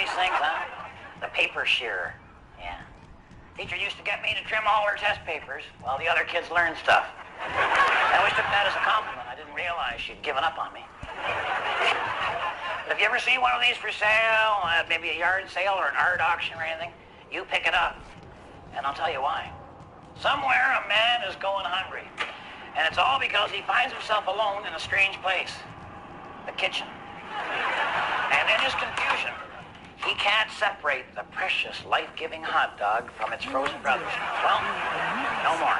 these things, huh? The paper shearer. Yeah. Teacher used to get me to trim all her test papers while the other kids learned stuff. I always took that as a compliment. I didn't realize she'd given up on me. But if you ever see one of these for sale, maybe a yard sale or an art auction or anything, you pick it up. And I'll tell you why. Somewhere a man is going hungry. And it's all because he finds himself alone in a strange place. The kitchen. And in his confusion, he can't separate the precious, life-giving hot dog from its frozen brothers. Well, no more.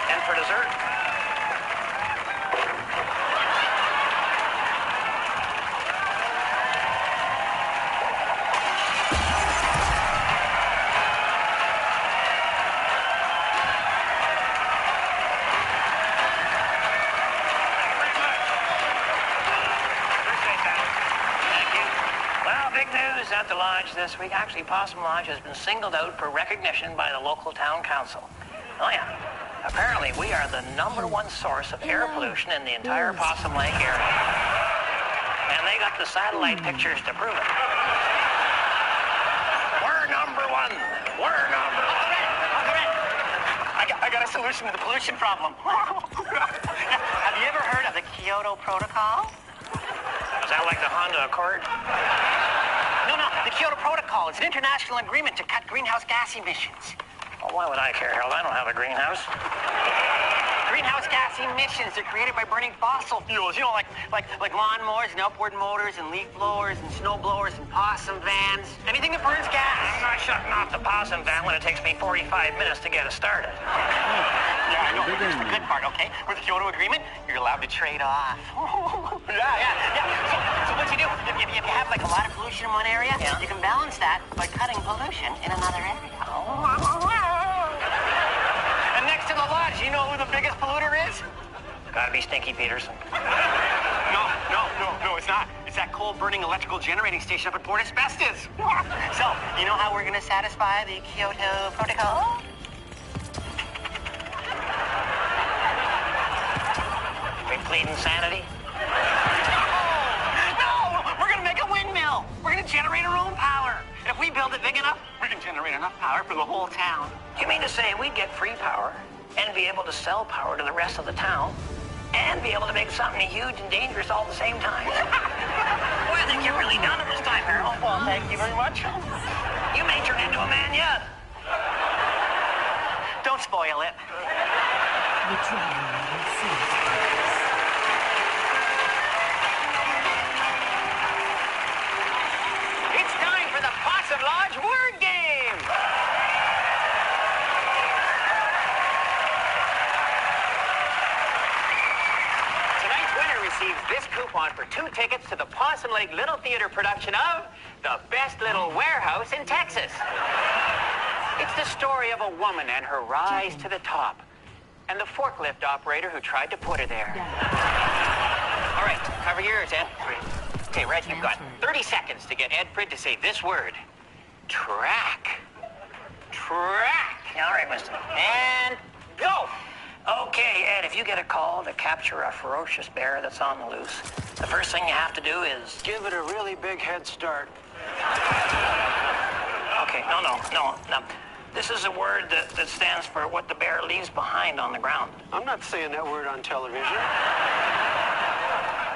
And for dessert, at the lodge this week. Actually, Possum Lodge has been singled out for recognition by the local town council. Oh, yeah. Apparently, we are the #1 source of air pollution in the entire Possum Lake area. And they got the satellite pictures to prove it. We're #1. We're #1. I got a solution to the pollution problem. Have you ever heard of the Kyoto Protocol? Is that like the Honda Accord? No, the Kyoto Protocol is an international agreement to cut greenhouse gas emissions. Well, why would I care, Harold? I don't have a greenhouse. Greenhouse gas emissions are created by burning fossil fuels, like lawnmowers and upward motors and leaf blowers and snow blowers and possum vans. Anything that burns gas. I'm not shutting off the possum van when it takes me 45 minutes to get it started. Yeah, I know. Here's the good part, okay? With the Kyoto Agreement, you're allowed to trade off. Yeah. So what you do, if you have like a lot of pollution in one area, you can balance that by cutting pollution in another area. And next to the lodge, you know who the biggest polluter is? Gotta be Stinky Peterson. No, it's not. It's that coal-burning electrical generating station up at Port Asbestos. So, you know how we're going to satisfy the Kyoto Protocol? We plead insanity? No! We're going to make a windmill. We're going to generate our own power. And if we build it big enough, we can generate enough power for the whole town. You mean to say we'd get free power and be able to sell power to the rest of the town and be able to make something huge and dangerous all at the same time? Boy, I think you've really done it this time, Harold. Well, thank you very much. You may turn into a man yet. Don't spoil it. It's time for the Possum Lodge word game. Tonight's winner receives this coupon for 2 tickets to the Possum Lake Little Theater production of The Best Little Warehouse in Texas. It's the story of a woman and her rise to the top, and the forklift operator who tried to put her there. All right, cover your ears, Ed. Okay, Red, you've got 30 seconds to get Ed Pridd to say this word. Track. Track. Yeah, all right, mister. And go. Okay, Ed, if you get a call to capture a ferocious bear that's on the loose, the first thing you have to do is give it a really big head start. Okay, no. This is a word that stands for what the bear leaves behind on the ground. I'm not saying that word on television.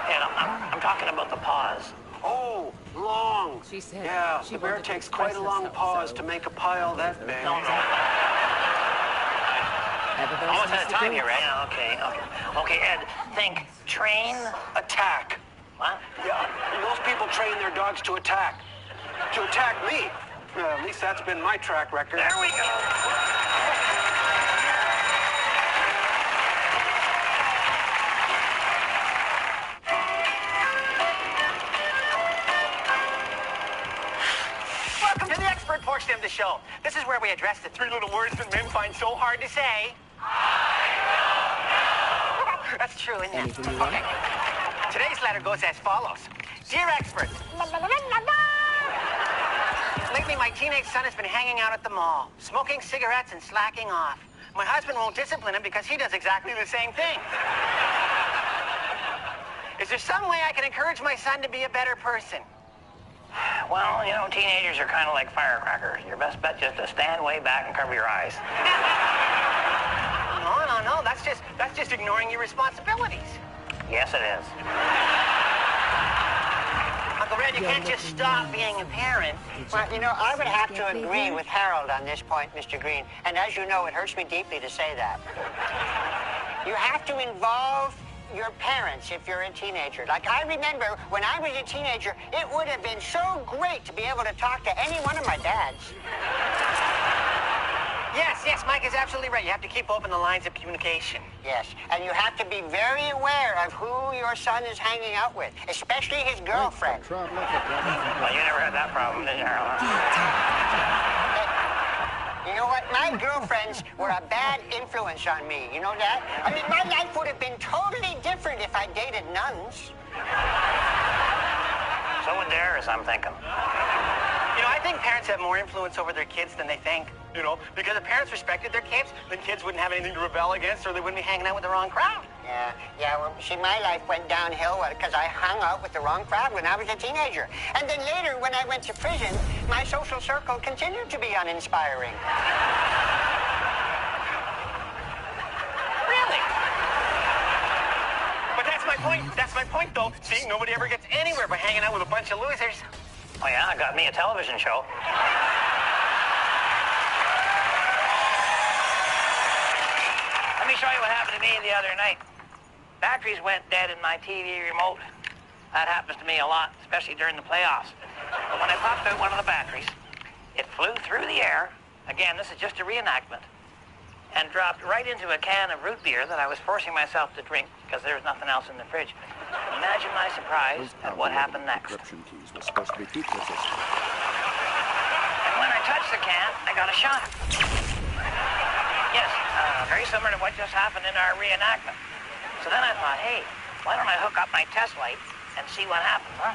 Ed, I'm talking about the pause. Oh, long. She said yeah, she the bear wanted to takes quite a long express pause herself, to make a pile that big. No. Almost out of time here, Ed. Yeah, okay, Ed, think train, Attack. what? Yeah, those people train their dogs to attack. To attack me. At least that's been my track record. There we go. Welcome to the expert portion of the show. This is where we address the 3 little words that men find so hard to say. That's true, isn't it? Okay. Today's letter goes as follows. Dear experts. Lately, my teenage son has been hanging out at the mall, smoking cigarettes and slacking off. My husband won't discipline him because he does exactly the same thing. Is there some way I can encourage my son to be a better person? Well, you know, teenagers are kind of like firecrackers. Your best bet is to stand way back and cover your eyes. No. That's just ignoring your responsibilities. Yes, it is. Uncle Red, you can't just stop being a parent. Well, you know, I would have to agree with Harold on this point, Mr. Green. And as you know, it hurts me deeply to say that. You have to involve your parents if you're a teenager. Like, I remember when I was a teenager, it would have been so great to be able to talk to any one of my dads. Yes, Mike is absolutely right. You have to keep open the lines of communication. Yes, and you have to be very aware of who your son is hanging out with, especially his girlfriend. Well, you never had that problem, did you, Harold? You know what? My girlfriends were a bad influence on me. You know that? I mean, my life would have been totally different if I dated nuns. So would theirs, I'm thinking. You know, I think parents have more influence over their kids than they think. You know, because if parents respected their kids, then kids wouldn't have anything to rebel against, or they wouldn't be hanging out with the wrong crowd. Yeah, well, see, my life went downhill because I hung out with the wrong crowd when I was a teenager. And then later, when I went to prison, my social circle continued to be uninspiring. Really? But that's my point. That's my point, though. See, nobody ever gets anywhere by hanging out with a bunch of losers. Oh, yeah, I got me a television show. Let me show you what happened to me the other night. Batteries went dead in my TV remote. That happens to me a lot, especially during the playoffs. But when I popped out one of the batteries, it flew through the air. Again, this is just a reenactment. And dropped right into a can of root beer that I was forcing myself to drink because there was nothing else in the fridge. Imagine my surprise at what happened next. Encryption keys were supposed to be key persistent. And when I touched the can, I got a shot. Yes, very similar to what just happened in our reenactment. So then I thought, hey, why don't I hook up my test light and see what happens, huh?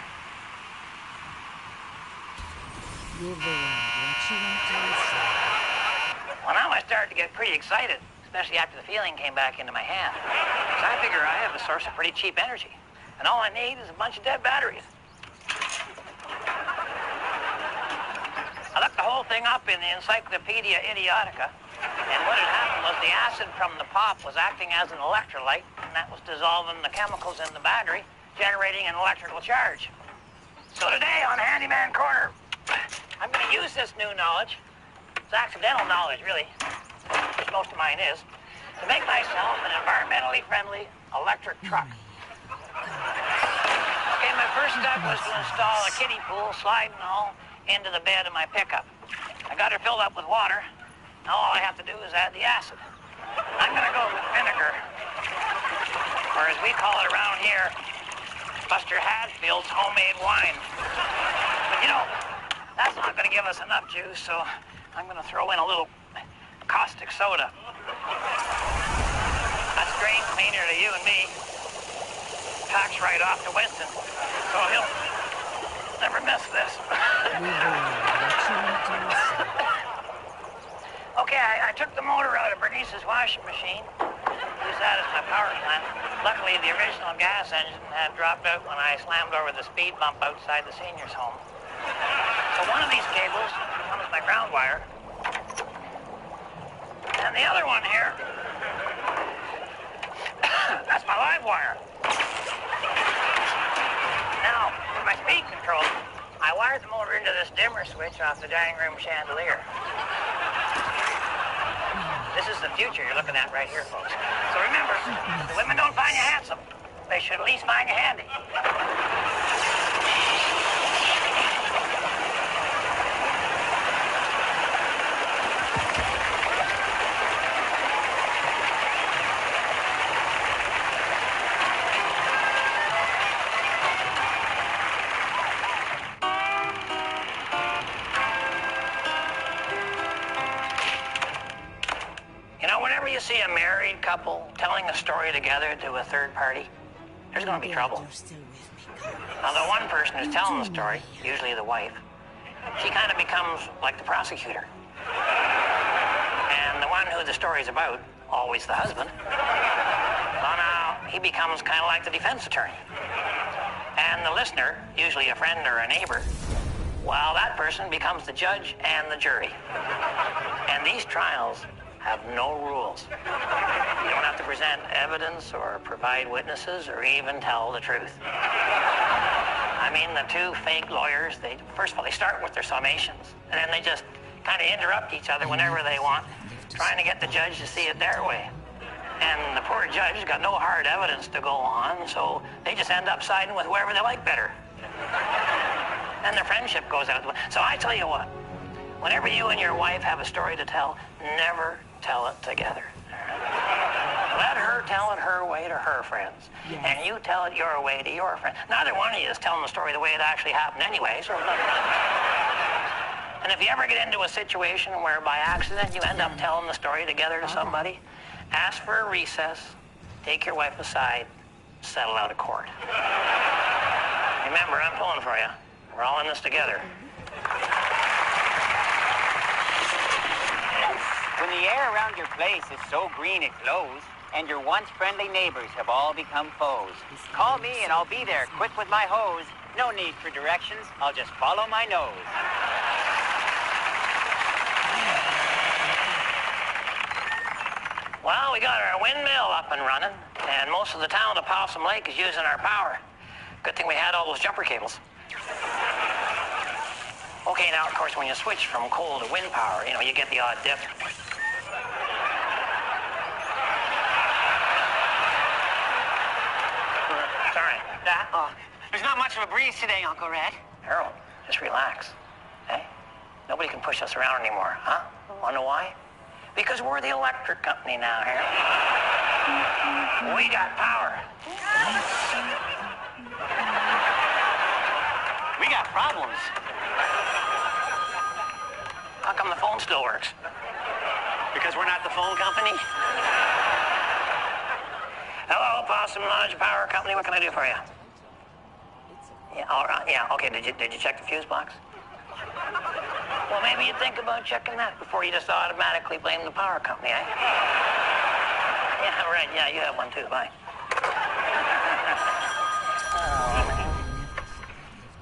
Well, now I started to get pretty excited, especially after the feeling came back into my hand. Because I figure I have a source of pretty cheap energy. And all I need is a bunch of dead batteries. I looked the whole thing up in the Encyclopedia Idiotica. And what had happened was the acid from the pop was acting as an electrolyte, and that was dissolving the chemicals in the battery, generating an electrical charge. So today on Handyman Corner, I'm going to use this new knowledge. It's accidental knowledge, really, which most of mine is, to make myself an environmentally friendly electric truck. Okay, my first step was to install a kiddie pool, slide and all, into the bed of my pickup. I got her filled up with water. Now all I have to do is add the acid. I'm going to go with vinegar, or as we call it around here, Buster Hadfield's homemade wine. But you know, that's not going to give us enough juice, so I'm going to throw in a little caustic soda. That's drain cleaner to you and me. Packs right off to Winston, so he'll never miss this. Okay, I took the motor out of Bernice's washing machine. Used that as my power plant. Luckily, the original gas engine had dropped out when I slammed over the speed bump outside the senior's home. So one of these cables becomes my ground wire. And the other one here, that's my live wire. Now, for my speed control, I wired the motor into this dimmer switch off the dining room chandelier. This is the future you're looking at right here, folks. So remember, if the women don't find you handsome, they should at least find you handy. Whenever you see a married couple telling a story together to a third party, there's going to be trouble. Now, the one person who's telling the story, usually the wife, she kind of becomes like the prosecutor. And the one who the story's about, always the husband. So now, he becomes kind of like the defense attorney. And the listener, usually a friend or a neighbor, well, that person becomes the judge and the jury. And these trials have no rules. You don't have to present evidence or provide witnesses or even tell the truth. I mean, the two fake lawyers, first of all, they start with their summations, and then they just kind of interrupt each other whenever they want, trying to get the judge to see it their way. And the poor judge has got no hard evidence to go on, so they just end up siding with whoever they like better. And their friendship goes out. So I tell you what, whenever you and your wife have a story to tell, never tell it together. Let her tell it her way to her friends, and you tell it your way to your friends. Neither one of you is telling the story the way it actually happened anyway, so... And if you ever get into a situation where by accident you end up telling the story together to somebody, ask for a recess, take your wife aside, settle out of court. Remember, I'm pulling for you. We're all in this together. When the air around your place is so green it glows, and your once friendly neighbors have all become foes, call me and I'll be there quick with my hose. No need for directions, I'll just follow my nose. Well, we got our windmill up and running, and most of the town of Possum Lake is using our power. Good thing we had all those jumper cables. Okay, now, of course, when you switch from coal to wind power, you get the odd dip. Sorry. There's not much of a breeze today, Uncle Red. Harold, just relax. Eh? Nobody can push us around anymore, huh? Wanna know why? Because we're the electric company now, Harold. We got power. We got problems. How come the phone still works? Because we're not the phone company? Hello, Possum Lodge Power Company. What can I do for you? Yeah, all right. Yeah, okay. Did you check the fuse box? Well, maybe you'd think about checking that before you just automatically blame the power company, eh? Yeah, right. Yeah, you have one too. Bye.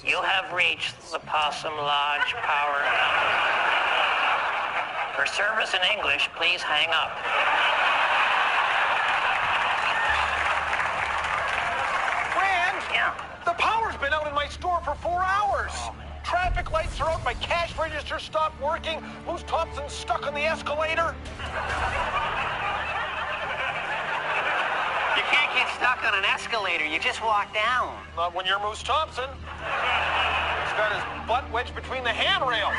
You have reached the Possum Lodge Power Company. For service in English, please hang up. Rand! Yeah. The power's been out in my store for 4 hours. Traffic lights are out, my cash register stopped working, Moose Thompson's stuck on the escalator. You can't get stuck on an escalator, you just walk down. Not when you're Moose Thompson. He's got his butt wedged between the handrails.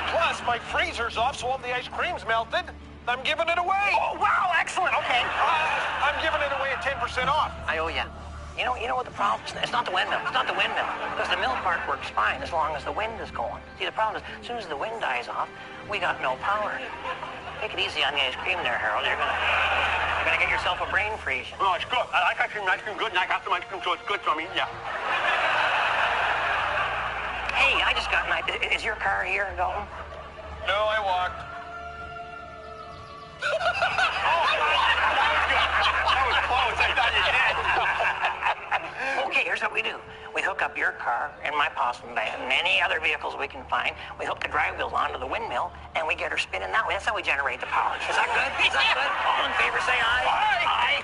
Plus, my freezer's off, so all the ice cream's melted. I'm giving it away. Oh, wow, excellent, okay. I'm giving it away at 10% off. I owe ya. You know what the problem is? It's not the windmill. It's not the windmill. Because the mill part works fine as long as the wind is going. See, the problem is, as soon as the wind dies off, we got no power. Take it easy on the ice cream there, Harold. You're gonna get yourself a brain freeze. Oh, it's good. I like ice cream good, and I got some ice cream, so it's good for me, yeah. Hey, I just got an idea. Is your car here, Dalton? No, I walked. That was close. I thought you did. Okay, here's what we do. We hook up your car and my possum van and any other vehicles we can find. We hook the drive wheels onto the windmill, and we get her spinning that way. That's how we generate the power. Is that good? Is that good? All in favor, say aye. Aye.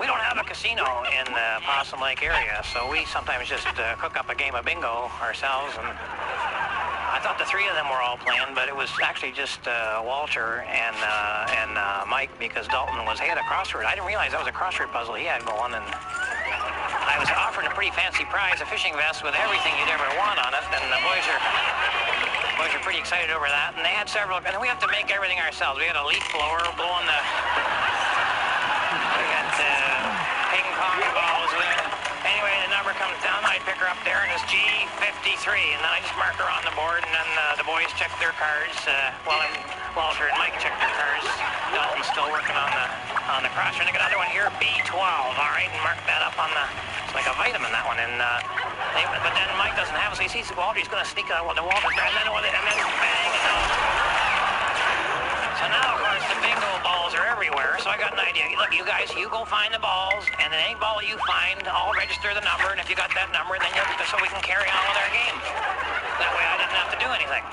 We don't have a casino in the Possum Lake area, so we sometimes just cook up a game of bingo ourselves. And I thought the three of them were all playing, but it was actually just Walter and Mike, because Dalton he had a crossword. I didn't realize that was a crossword puzzle he had going, and I was offering a pretty fancy prize, a fishing vest with everything you'd ever want on it, and the boys are pretty excited over that. And they had several, and we have to make everything ourselves. We had a leaf blower blowing the. We got ping pong balls there. Anyway, the number comes down, I pick her up there, and it's G53, and then I just mark her on the board, and then the boys check their cards. Walter and Mike check their cards. Dalton's still working on the crossword. I got another one here, B12, all right, and mark that up on it's like a vitamin, that one, and but then Mike doesn't have it, so he sees Walter, he's going to sneak on the Walter, and then bang, So now, of course, the big balls are everywhere, so I got an idea. Look, you guys, you go find the balls, and then any ball you find, I'll register the number, and if you got that number, then so we can carry on with our game. That way I didn't have to do anything.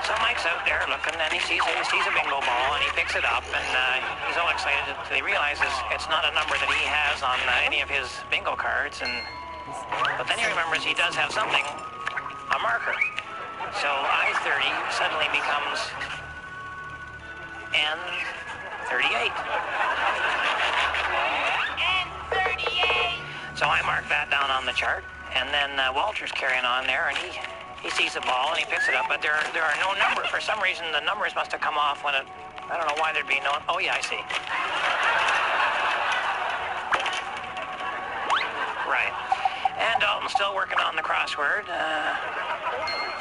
So Mike's out there looking, and he sees a bingo ball, and he picks it up, and he's all excited until he realizes it's not a number that he has on any of his bingo cards, but then he remembers he does have something, a marker. So I-30 suddenly becomes N38. N38! So I mark that down on the chart, and then Walter's carrying on there, and he sees the ball, and he picks it up, but there are no numbers. For some reason, the numbers must have come off when I don't know why there'd be no... Oh, yeah, I see. Right. And Dalton's still working on the crossword.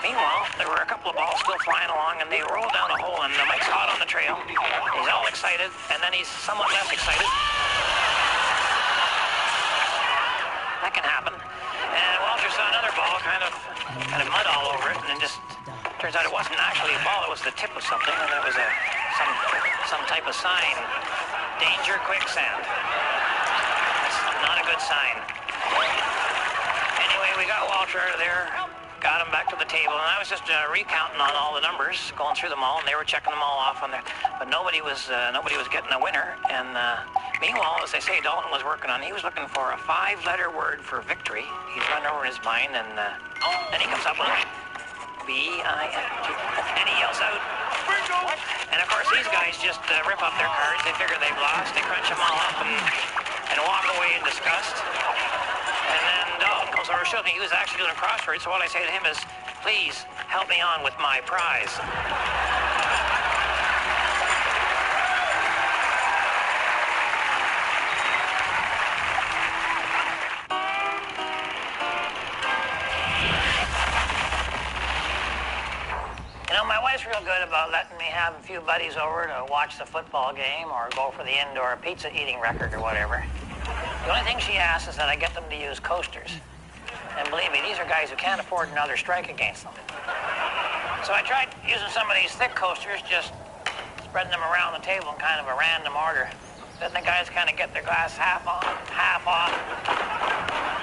Meanwhile, there were a couple of balls still flying along, and they rolled down a hole, and Mike's hot on the trail. He's all excited, and then he's somewhat less excited. That can happen. And Walter saw another ball, kind of mud all over it, and it just turns out it wasn't actually a ball, it was the tip of something, and that was some type of sign. Danger quicksand. That's not a good sign. Anyway, we got Walter out of there, got him back to the table, and I was just recounting on all the numbers, going through them all, and they were checking them all off on there, but nobody was getting a winner. And meanwhile, as I say, Dalton was working on, he was looking for a 5-letter word for victory. He's running over his mind, and then he comes up with B-I-N-G, and he yells out, bingo! And of course, these guys just rip up their cards. They figure they've lost. They crunch them all up and walk away in disgust. And then Dalton goes over shooting. He was actually doing a crossword, so what I say to him is, please help me on with my prize. You know, my wife's real good about letting me have a few buddies over to watch the football game or go for the indoor pizza eating record or whatever. The only thing she asks is that I get them to use coasters. And believe me, these are guys who can't afford another strike against them. So I tried using some of these thick coasters, just spreading them around the table in kind of a random order. Then the guys kind of get their glass half on, half off.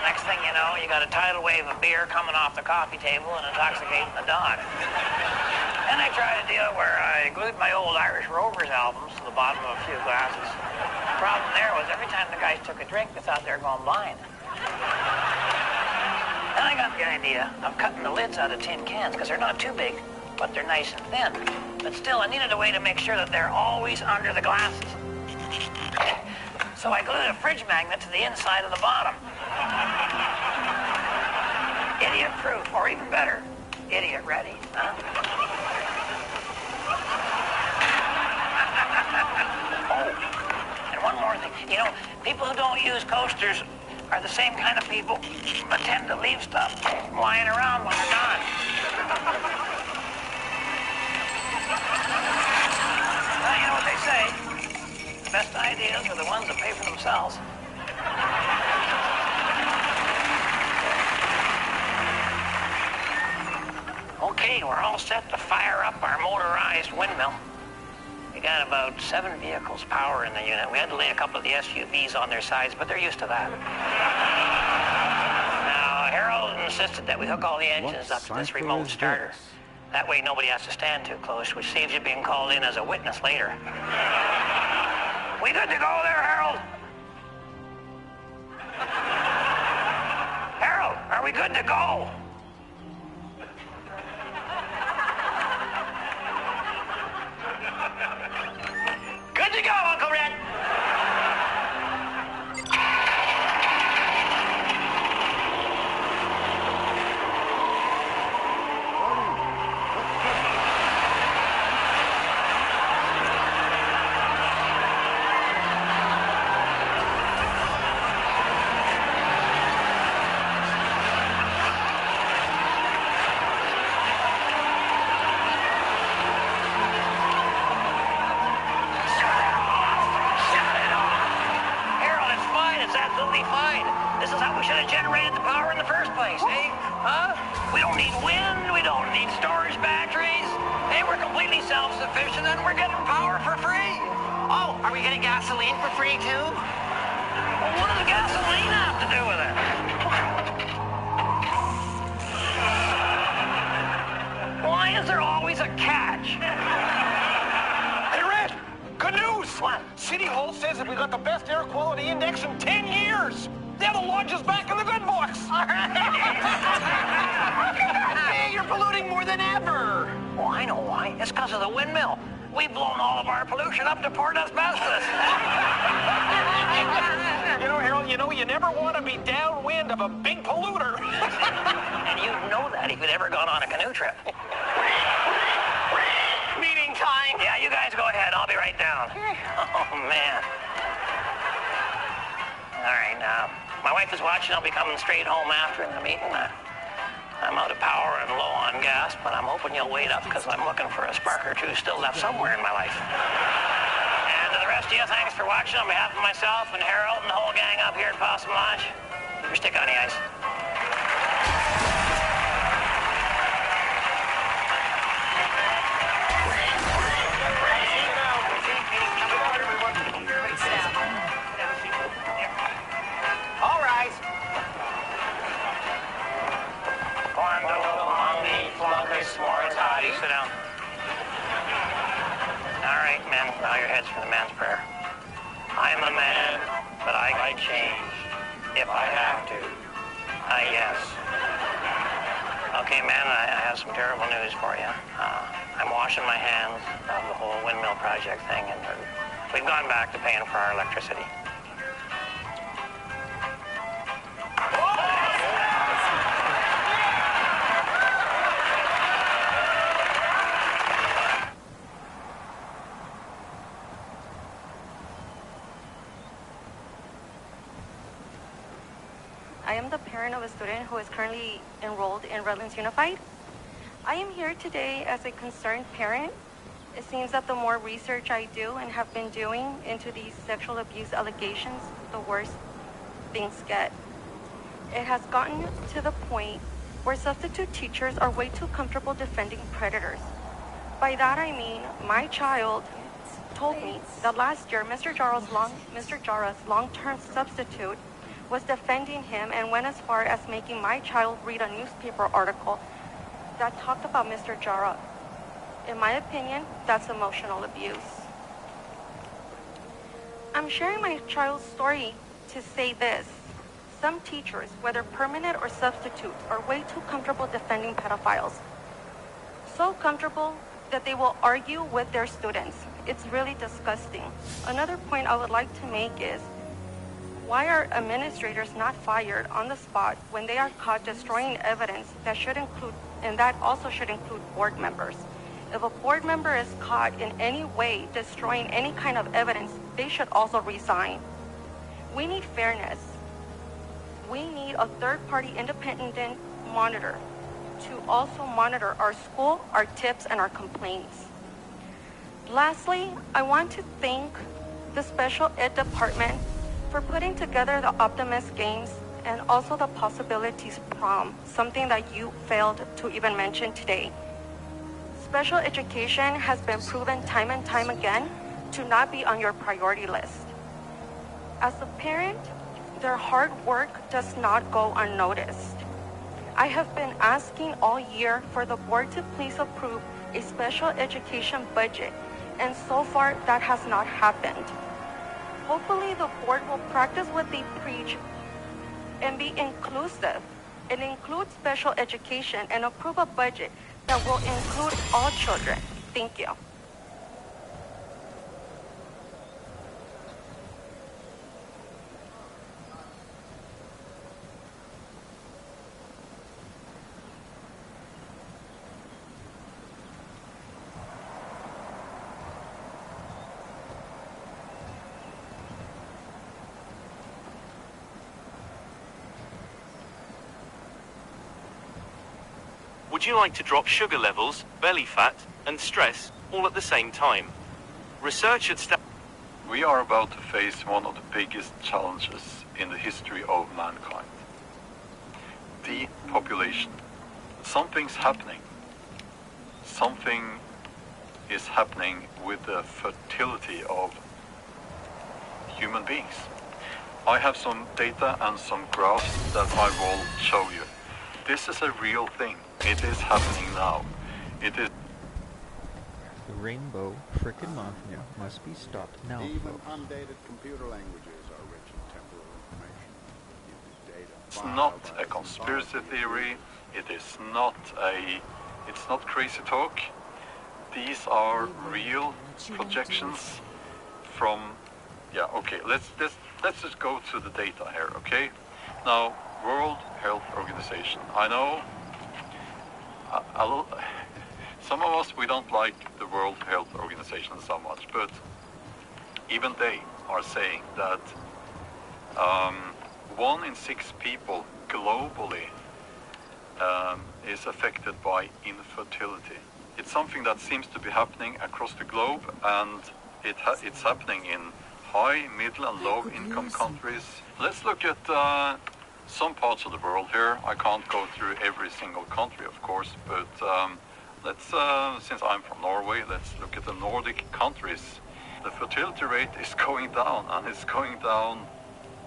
Next thing you know, you got a tidal wave of beer coming off the coffee table and intoxicating the dog. Then I tried a deal where I glued my old Irish Rovers albums to the bottom of a few glasses. The problem there was every time the guys took a drink, they thought they were going blind. Then I got the idea of cutting the lids out of tin cans, because they're not too big, but they're nice and thin. But still, I needed a way to make sure that they're always under the glasses. So I glued a fridge magnet to the inside of the bottom. Idiot-proof, or even better, idiot-ready, huh? Oh, and one more thing. You know, people who don't use coasters are the same kind of people that tend to leave stuff lying around when they're gone. Well, you know what they say. The best ideas are the ones that pay for themselves. Okay, we're all set to fire up our motorized windmill. We got about 7 vehicles power in the unit. We had to lay a couple of the SUVs on their sides, but they're used to that. Now, Harold insisted that we hook all the engines up to this remote starter. That way nobody has to stand too close, which saves you being called in as a witness later. We good to go there, Harold? Harold, are we good to go? Good to go, Uncle Red. We don't need wind, we don't need storage batteries. Hey, we're we're completely self-sufficient and we're getting power for free. Oh, are we getting gasoline for free too? Well, what does gasoline have to do with it? Why is there always a catch? Hey, Red, good news. What? City Hall says that we got the best air quality index in 10 years. Now the lodge is back in the good books. Hey, you're polluting more than ever. Oh, I know why. It's because of the windmill. We've blown all of our pollution up to Port Asbestos. You know, Harold, you never want to be downwind of a big polluter. And you'd know that if you'd ever gone on a canoe trip. Meeting time. Yeah, you guys go ahead. I'll be right down. Oh, man. All right, my wife is watching. I'll be coming straight home after the meeting. I'm out of power and low on gas, but I'm hoping you'll wait up because I'm looking for a spark or two still left somewhere in my life. And to the rest of you, thanks for watching on behalf of myself and Harold and the whole gang up here at Possum Lodge. Keep your stick on the ice. All right. Sit down. All right, men, bow your heads for the man's prayer. I am a man, but I can change if I have to. Yes. Okay, man, I have some terrible news for you. I'm washing my hands of the whole windmill project thing, and we've gone back to paying for our electricity. I am the parent of a student who is currently enrolled in Redlands Unified. I am here today as a concerned parent. It seems that the more research I do and have been doing into these sexual abuse allegations, the worse things get. It has gotten to the point where substitute teachers are way too comfortable defending predators. By that I mean, my child told me that last year Mr. Jara's long-term substitute was defending him and went as far as making my child read a newspaper article that talked about Mr. Jara. In my opinion, that's emotional abuse. I'm sharing my child's story to say this. Some teachers, whether permanent or substitutes, are way too comfortable defending pedophiles. So comfortable that they will argue with their students. It's really disgusting. Another point I would like to make is, why are administrators not fired on the spot when they are caught destroying evidence that should include, and that also should include board members? If a board member is caught in any way destroying any kind of evidence, they should also resign. We need fairness. We need a third-party independent monitor to also monitor our school, our tips, and our complaints. Lastly, I want to thank the special ed department for putting together the Optimist Games and also the Possibilities Prom, something that you failed to even mention today. Special education has been proven time and time again to not be on your priority list. As a parent, their hard work does not go unnoticed. I have been asking all year for the board to please approve a special education budget, and so far that has not happened. Hopefully the board will practice what they preach and be inclusive and include special education and approve a budget that will include all children. Thank you. Would you like to drop sugar levels, belly fat, and stress all at the same time? Research at We are about to face one of the biggest challenges in the history of mankind. Depopulation. Something's happening. Something is happening with the fertility of human beings. I have some data and some graphs that I will show you. This is a real thing. It is happening now. It is. The rainbow frickin' mafia must be stopped now, Even folks. undated computer languages are rich in temporal information. It is data. It's not a conspiracy theory. It is not it's not crazy talk. These are real projections from, yeah, okay, let's just go to the data here, okay? Now, World Health Organization. I know some of us, we don't like the World Health Organization so much, but even they are saying that 1 in 6 people globally is affected by infertility. It's something that seems to be happening across the globe, and it's happening in high, middle and low income countries. Let's look at some parts of the world here. I can't go through every single country, of course, but let's, since I'm from Norway, let's look at the Nordic countries. The fertility rate is going down, and it's going down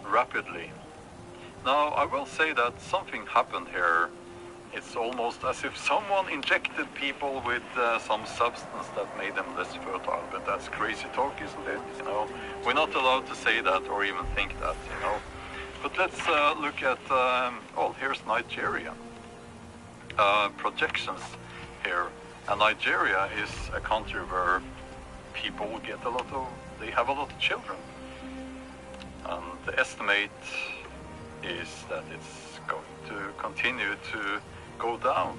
rapidly. Now, I will say that something happened here. It's almost as if someone injected people with some substance that made them less fertile, but that's crazy talk, isn't it? You know, we're not allowed to say that or even think that, you know. But let's look at, well, here's Nigeria. Projections here. And Nigeria is a country where people get they have a lot of children. And the estimate is that it's going to continue to go down.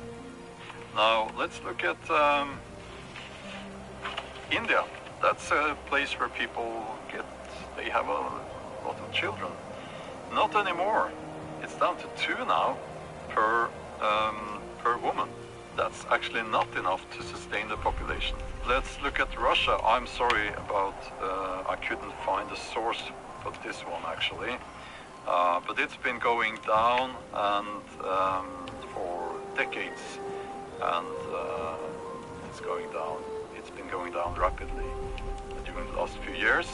Now let's look at India. That's a place where people they have a lot of children. Not anymore. It's down to 2 now per woman. That's actually not enough to sustain the population. Let's look at Russia. I'm sorry about, I couldn't find a source for this one actually. But it's been going down and for decades, and it's going down. It's been going down rapidly during the last few years.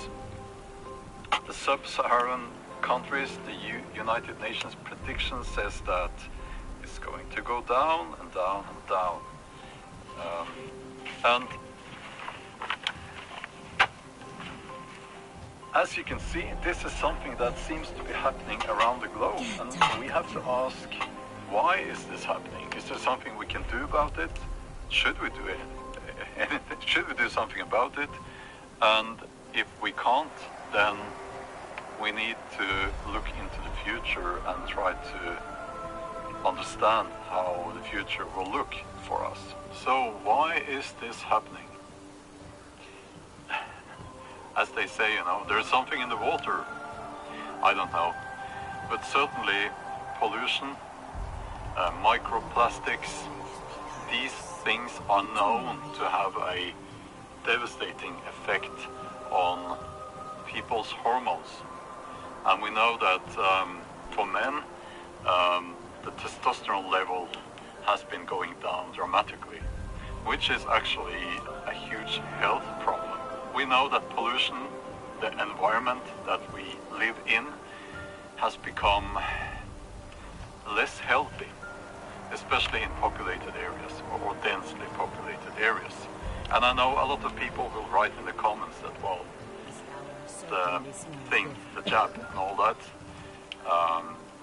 The sub-Saharan countries, the United Nations prediction says that it's going to go down and down and down. And as you can see, this is something that seems to be happening around the globe, and we have to ask, why is this happening? Is there something we can do about it? Should we do it? Should we do something about it? And if we can't, then we need to look into the future and try to understand how the future will look for us. So why is this happening? As they say, you know, there's something in the water. I don't know. But certainly pollution, microplastics, these things are known to have a devastating effect on people's hormones. And we know that for men, the testosterone level has been going down dramatically, which is actually a huge health problem. We know that pollution, the environment that we live in, has become less healthy, especially in populated areas or densely populated areas. And I know a lot of people will write in the comments that, well, the thing, the jab and all that,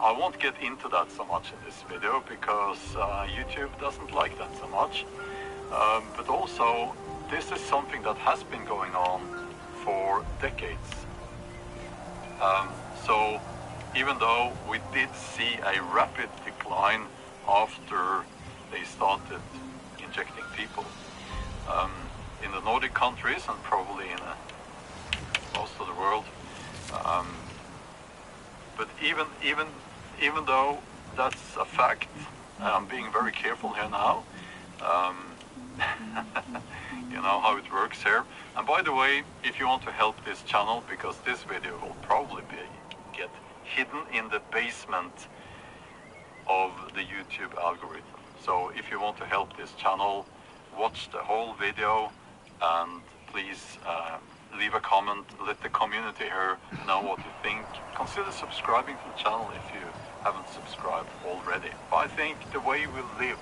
I won't get into that so much in this video because YouTube doesn't like that so much. But also, this is something that has been going on for decades. So even though we did see a rapid decline after they started injecting people in the Nordic countries and probably in most of the world, but even though that's a fact, I'm being very careful here now. You know how it works here. And by the way, if you want to help this channel, because this video will probably get hidden in the basement of the YouTube algorithm. So if you want to help this channel, watch the whole video And please leave a comment, let the community here know what you think. Consider subscribing to the channel if you haven't subscribed already. But I think the way we live,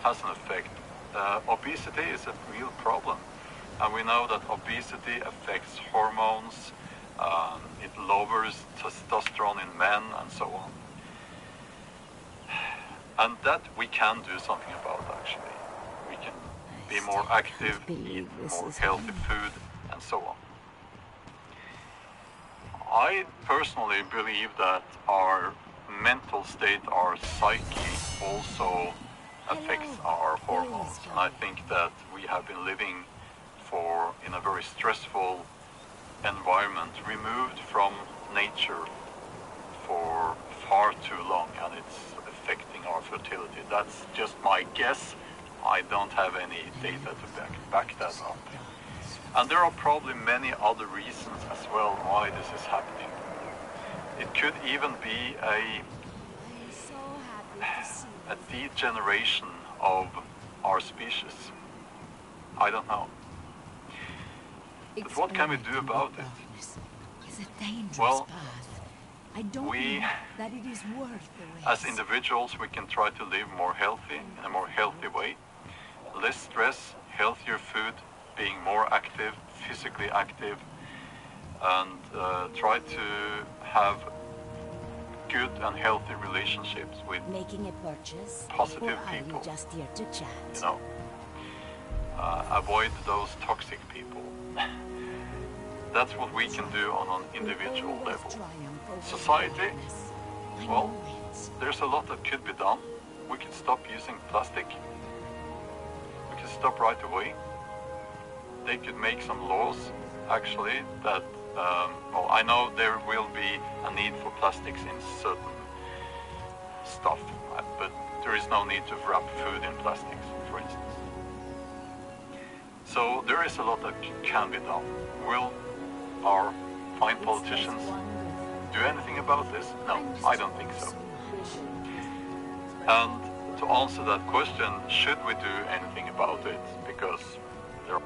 has an effect. Obesity is a real problem. And we know that obesity affects hormones, it lowers testosterone in men, and so on. And that we can do something about, actually. We can be more active, eat more healthy food, and so on. I personally believe that our mental state, our psyche, also affects our hormones. And I think that we have been living in a very stressful environment, removed from nature for far too long, and it's affecting our fertility. That's just my guess. I don't have any data to back that up. And there are probably many other reasons as well why this is happening. It could even be a degeneration of our species. I don't know. But what can we do about it? Well, we, as individuals, we can try to live more healthy, in a more healthy way. Less stress, healthier food, being more active, physically active, and try to have good and healthy relationships with positive people. Just here to chat? Avoid those toxic people. That's what we can do on an individual level. Society, well, there's a lot that could be done. We could stop using plastic. We could stop right away. They could make some laws, actually, that, well, I know there will be a need for plastics in certain stuff, but there is no need to wrap food in plastics, for instance. So there is a lot that can be done. Will our fine politicians do anything about this? No, I don't think so. And to answer that question, should we do anything about it? Because there are...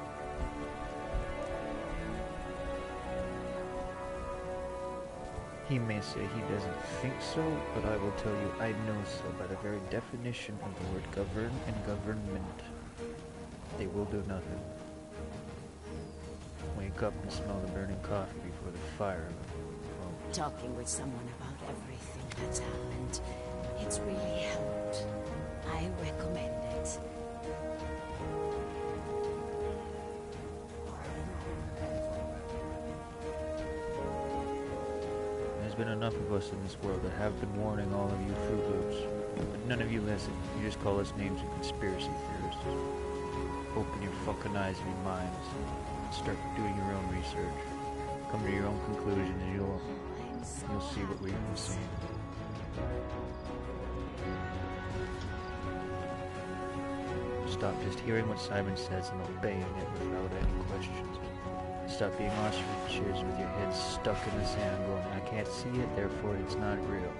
He may say he doesn't think so, but I will tell you I know so by the very definition of the word govern and government. They will do nothing. Wake up and smell the burning coffee before the fire. Talking with someone about everything that's happened, it's really helped. I recommend it. There's been enough of us in this world that have been warning all of you Fruit Loops, but none of you listen. You just call us names of conspiracy theorists. Open your fucking eyes and your minds. Start doing your own research. Come to your own conclusions, and you'll see what we've been seeing. Stop just hearing what Simon says and obeying it without any questions. Stop being ostriches with your head stuck in the sand going, I can't see it, therefore it's not real.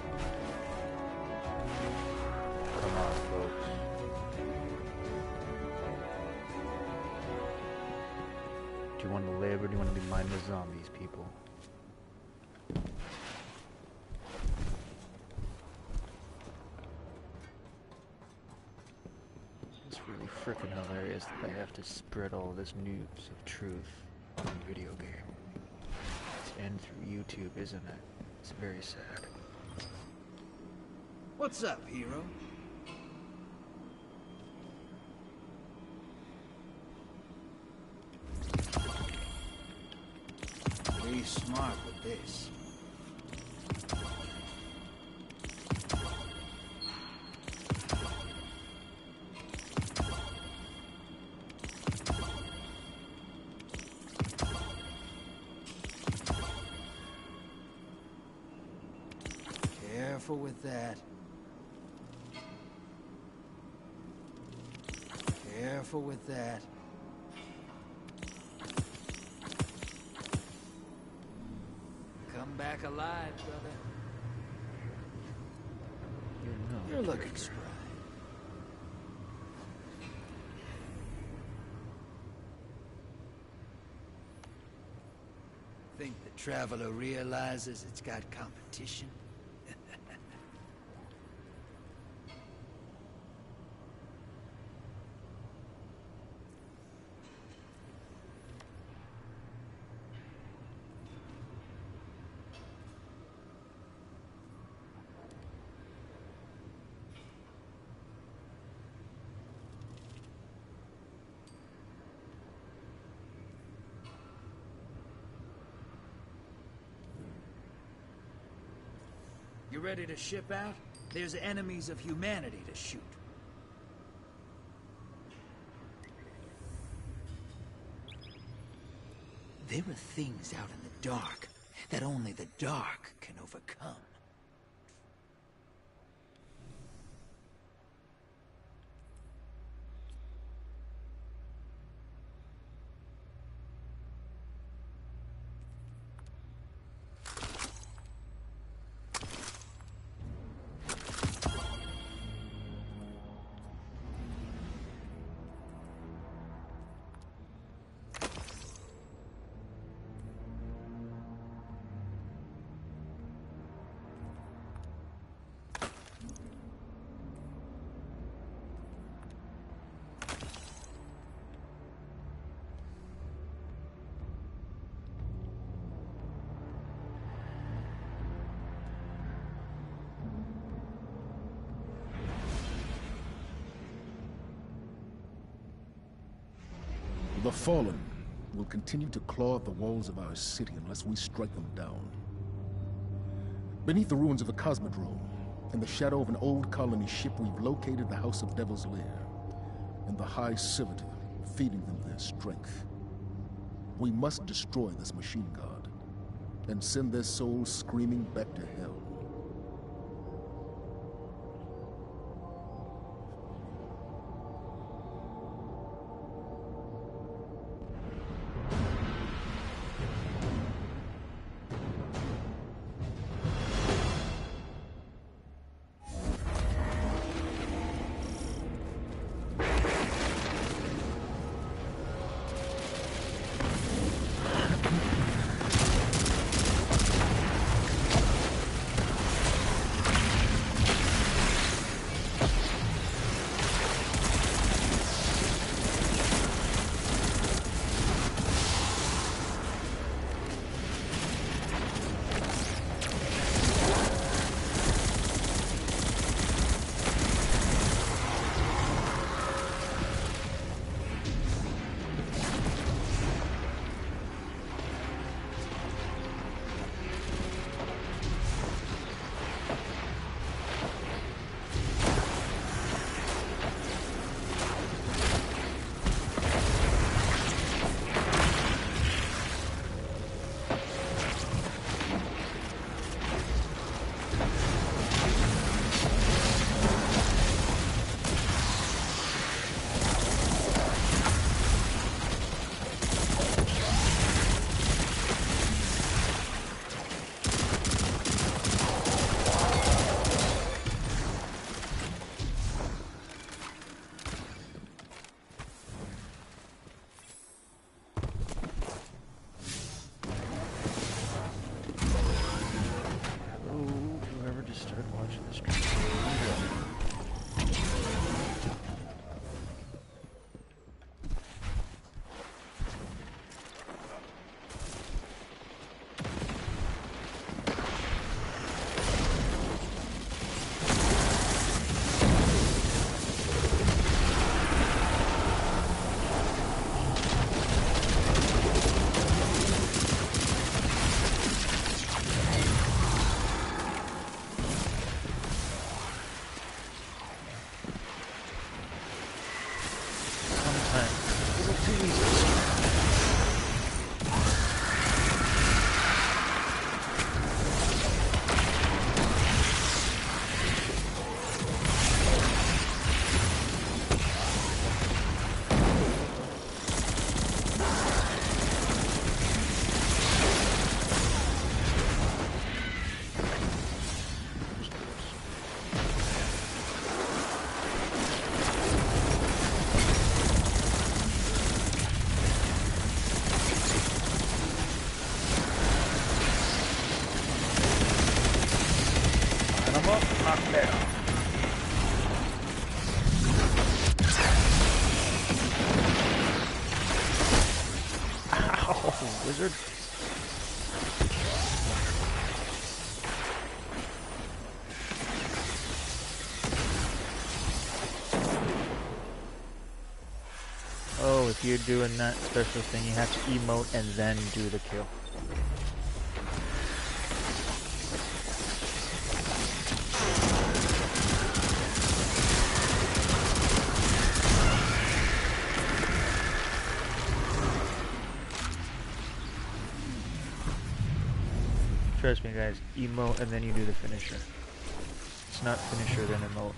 Come on, folks. Do you want to live or do you want to be mindless zombies, people? It's really frickin' hilarious that I have to spread all this news of truth on a video game. And through YouTube, isn't it? It's very sad. What's up, hero? Be smart with this. Careful with that. Careful with that. Come back alive, brother. You're looking spry. Think the Traveler realizes it's got competition? You ready to ship out? There's enemies of humanity to shoot. There are things out in the dark that only the dark can overcome. The Fallen will continue to claw at the walls of our city unless we strike them down. Beneath the ruins of the Cosmodrome, in the shadow of an old colony ship, we've located the House of Devil's Lair and the High Servitor, feeding them their strength. We must destroy this machine god and send their souls screaming back to hell. Dark Metal. Ow, wizard. Oh, if you're doing that special thing, you have to emote and then do the kill. Trust me guys, emote and then you do the finisher. It's not finisher then emote.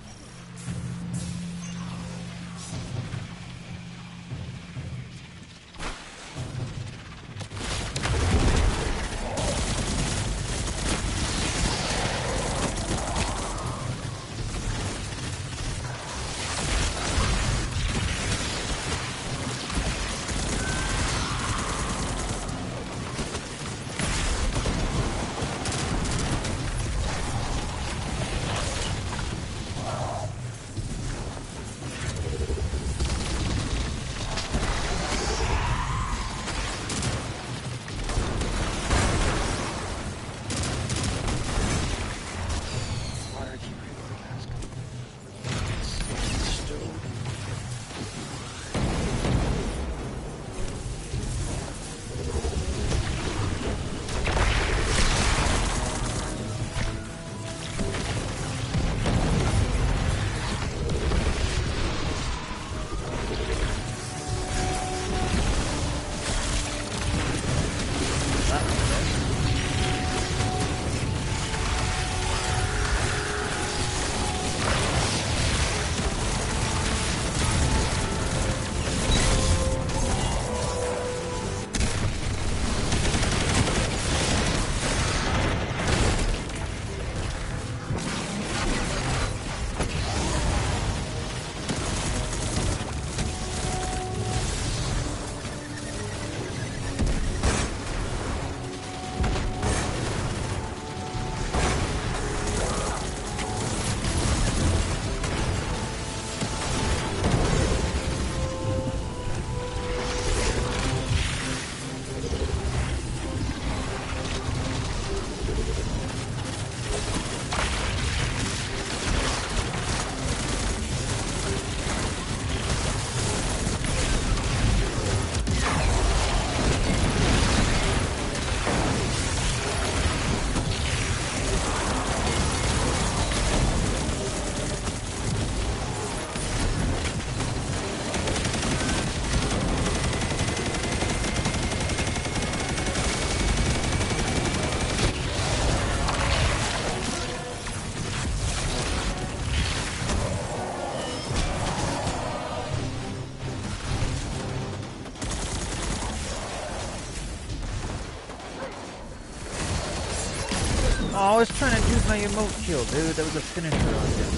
Oh, I was trying to use my emote kill, dude. That was a finisher on him.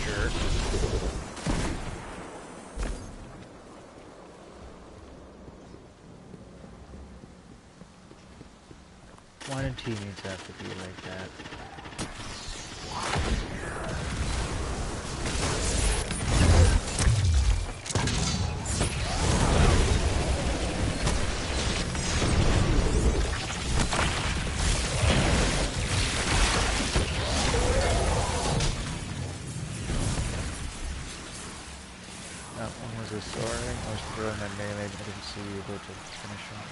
Jerk. Why do teammates have to be like that? Sorry, I was throwing my melee, but I didn't see you able to finish on it.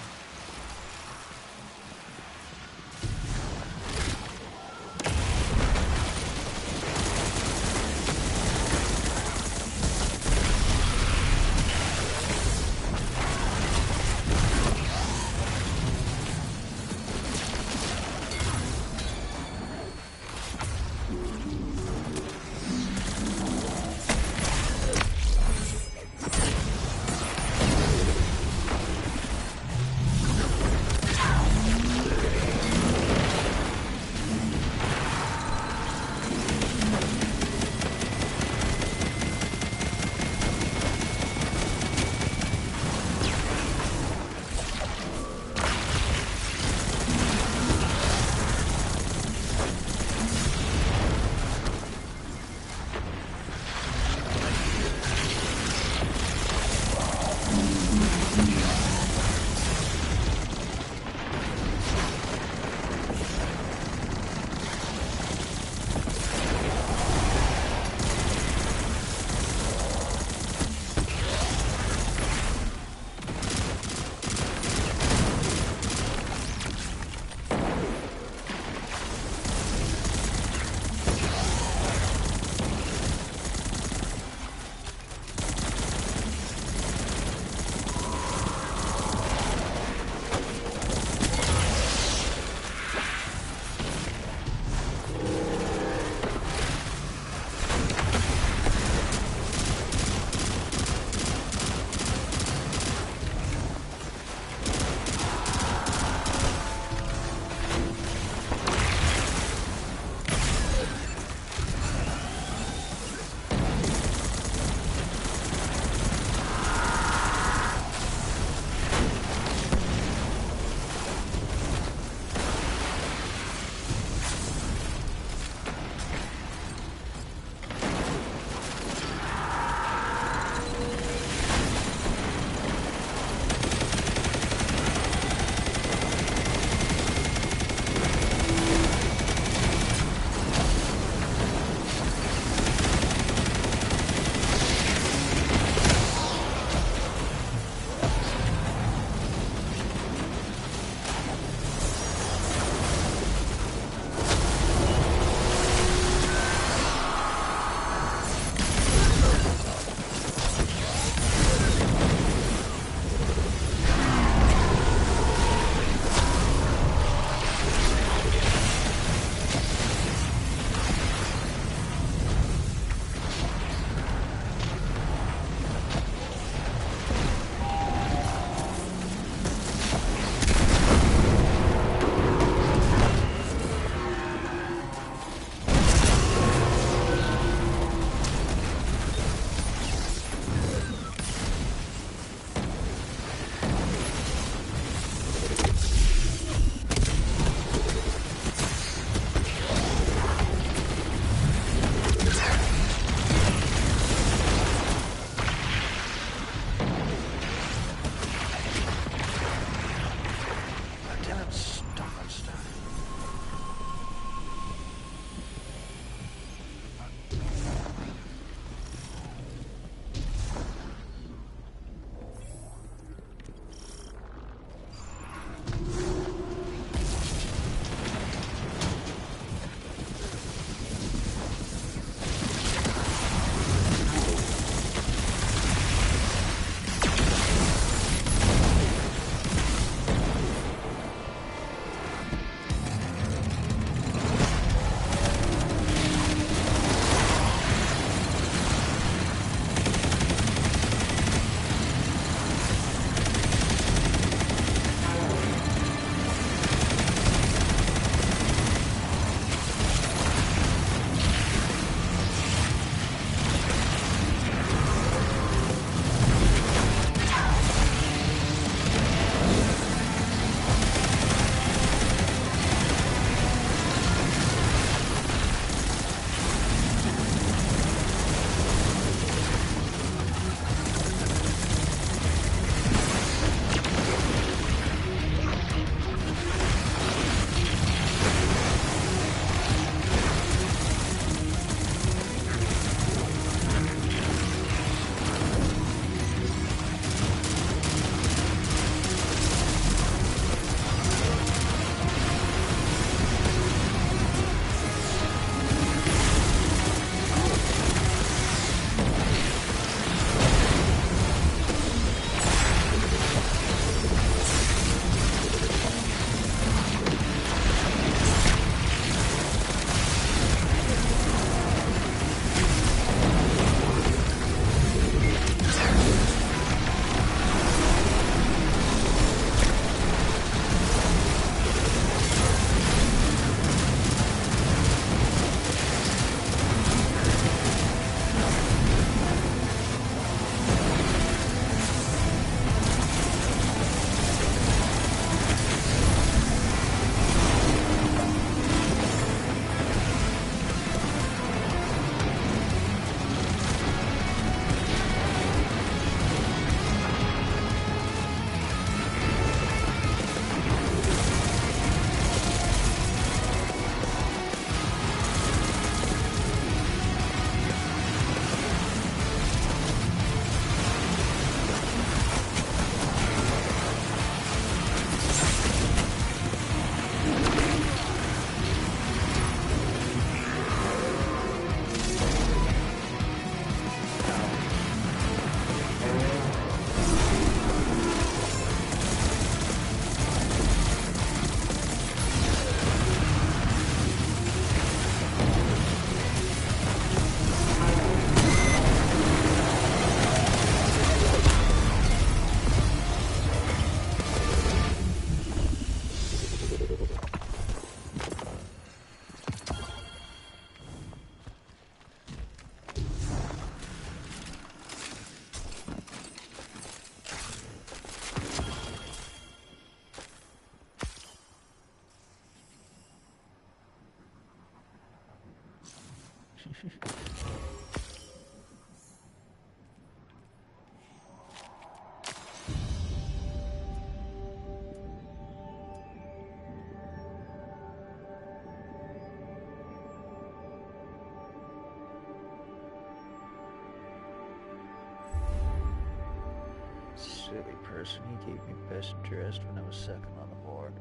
Silly person, he gave me best dressed when I was second on the board.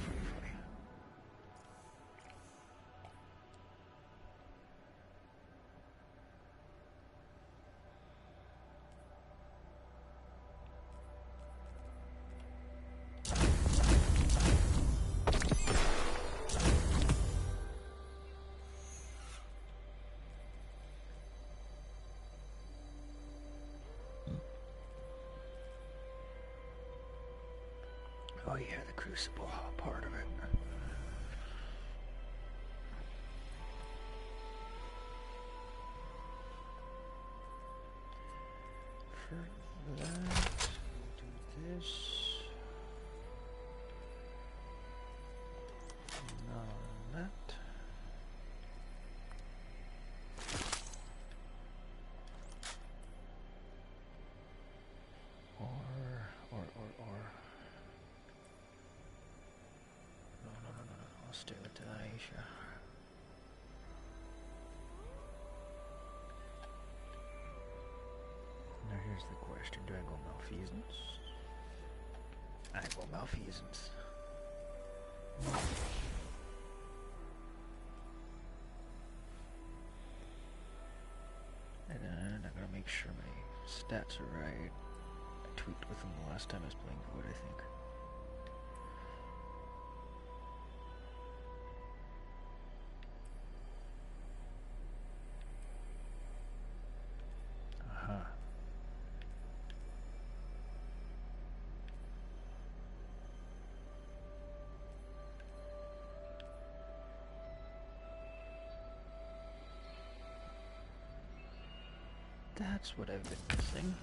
Funny. Oh yeah, the crucible part of it. For that, do this. No, that. Or. No. I'll stay with Aisha. Now here's the question, do I go malfeasance? I go malfeasance. And I gotta make sure my stats are right. I tweaked with them the last time I was playing Void, I think. That's what I've been missing.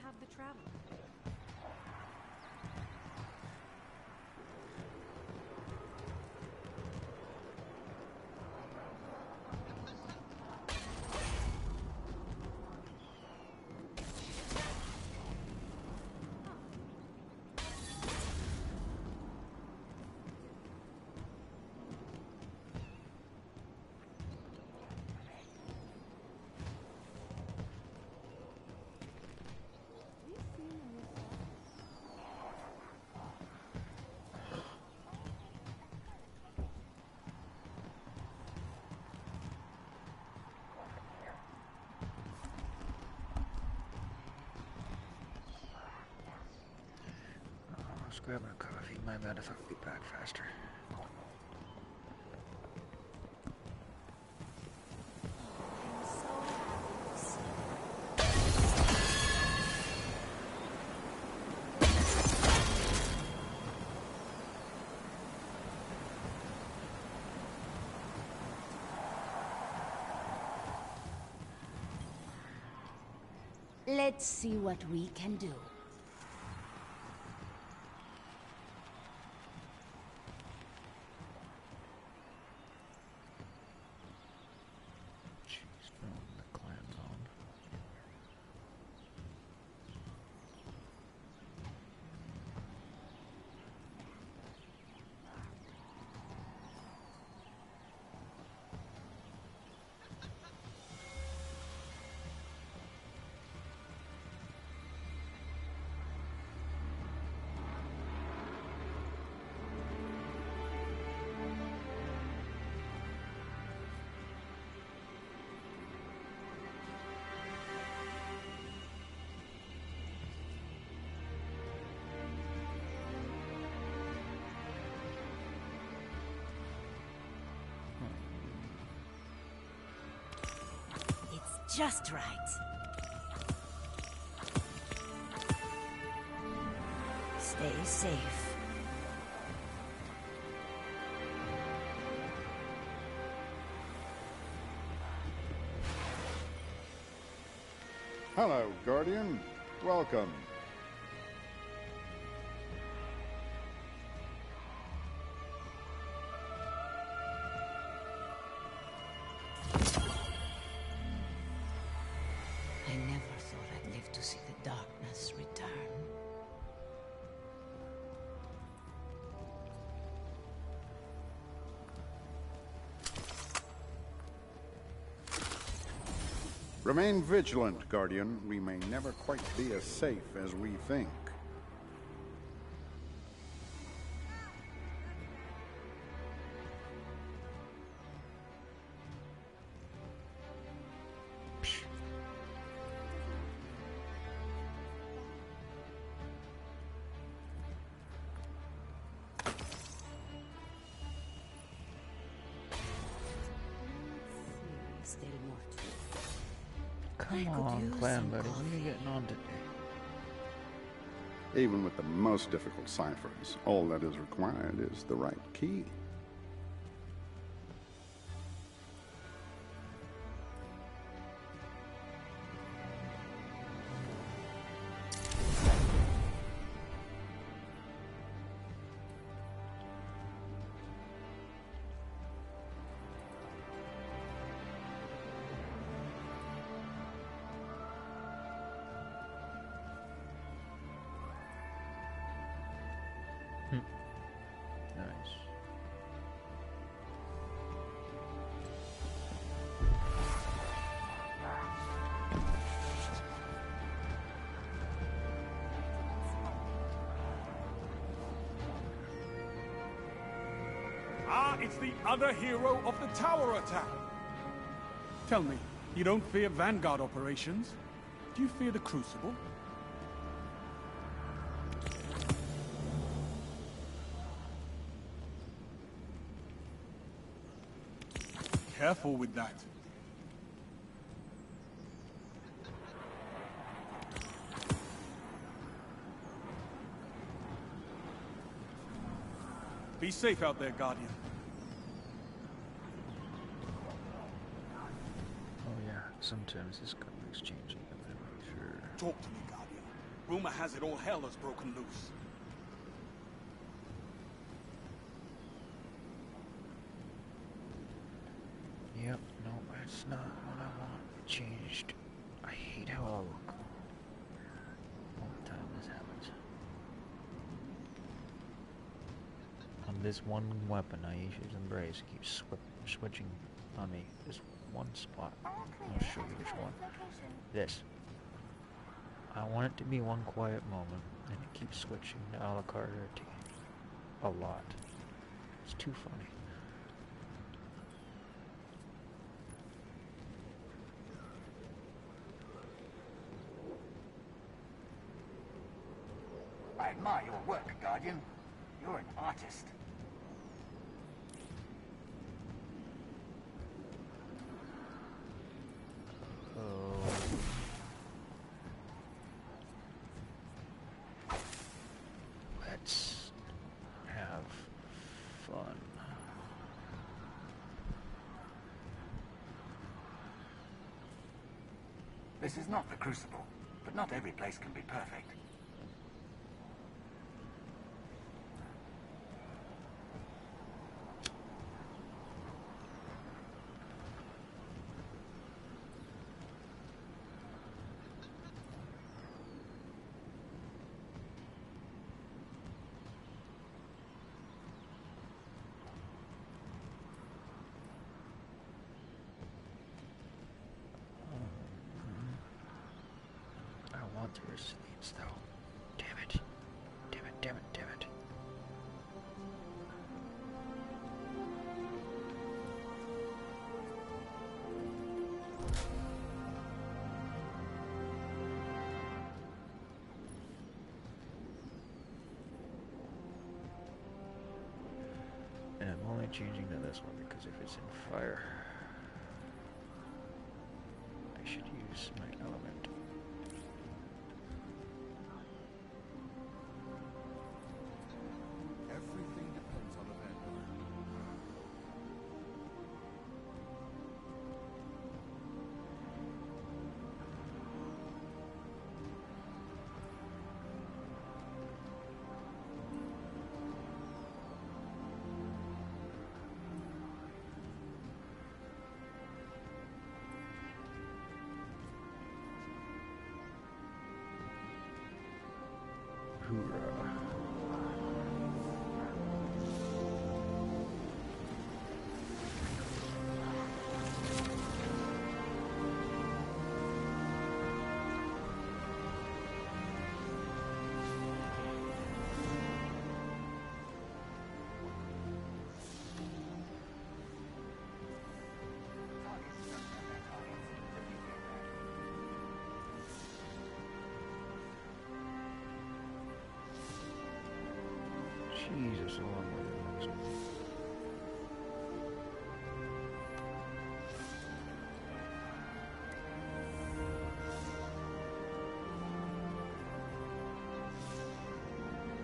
have the travel. Grabbing a coffee. My bad, I thought we'd be back faster. Let's see what we can do. Just right. Stay safe. Hello, Guardian. Welcome. Remain vigilant, Guardian. We may never quite be as safe as we think. Come on, clan buddy, what are you getting on today? Even with the most difficult ciphers, all that is required is the right key. Nice. Ah, it's the other hero of the tower attack. Tell me, you don't fear Vanguard operations? Do you fear the Crucible? Careful with that. Be safe out there, Guardian. Oh yeah, sometimes this gun makes changing. I'm sure. Talk to me, Guardian. Rumor has it all hell has broken loose. Yep, no, that's not what I want changed. I hate how I look. All the time this happens. On this one weapon I usually embrace keeps switching on me. This one spot. I'll show you which one. This. I want it to be one quiet moment, and it keeps switching to Alucard a lot. It's too funny. I admire your work, Guardian. You're an artist. Let's have fun. This is not the Crucible, but not every place can be perfect. I want to resilience though. Damn it. Damn it, damn it, damn it. And I'm only changing to this one because if it's in fire, I should use my element. Everything depends on the Vanguard. Hoorah. Jesus, a long way to the next one.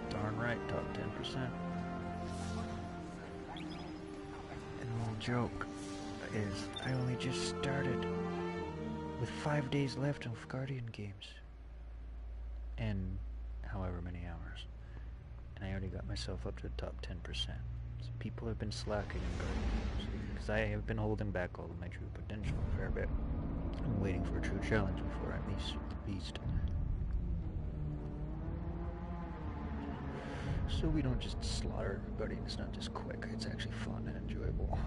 Darn right, top 10%. And the little joke is I only just started with 5 days left of Guardian games. And however many hours. And I already got myself up to the top 10%. So people have been slacking in Guardian games. Because I have been holding back all of my true potential a fair bit. I'm waiting for a true challenge before I unleash the beast. So we don't just slaughter Guardian, it's not just quick, it's actually fun and enjoyable.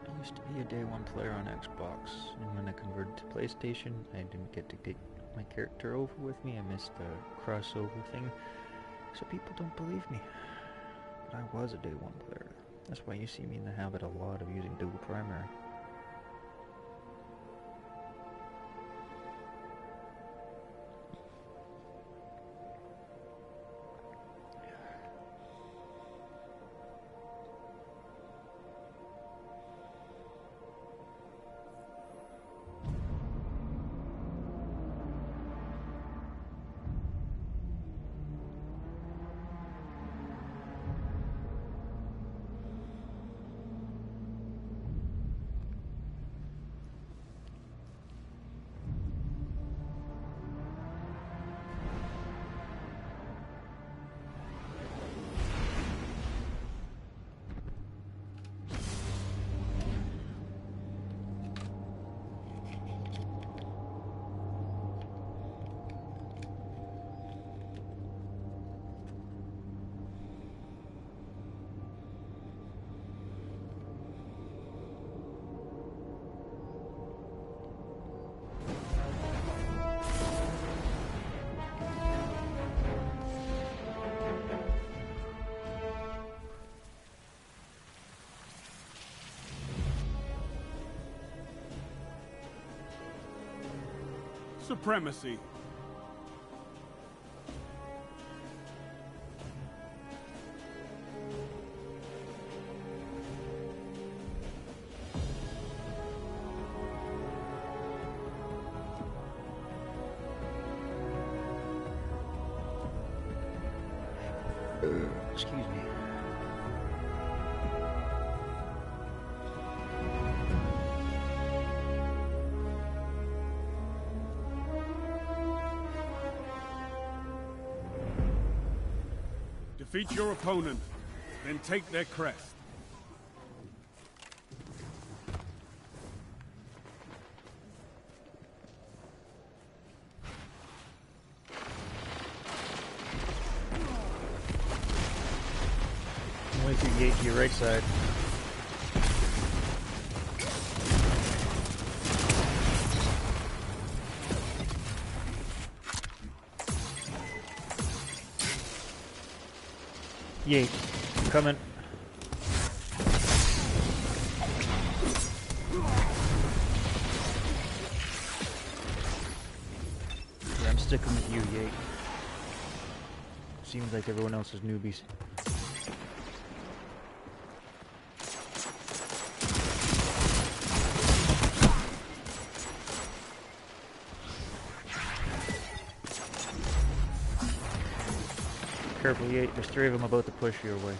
I used to be a day one player on Xbox, and when I converted to PlayStation, I didn't get to get my character over with me. I missed the crossover thing, so people don't believe me. But I was a day one player. That's why you see me in the habit a lot of using dual primary. Supremacy. Excuse me. Defeat your opponent, then take their crest. Wait till you get to your right side. Yay, I'm coming. Yeah, I'm sticking with you, Yate. Seems like everyone else is newbies. Careful, Yate. There's 3 of them about to push your way.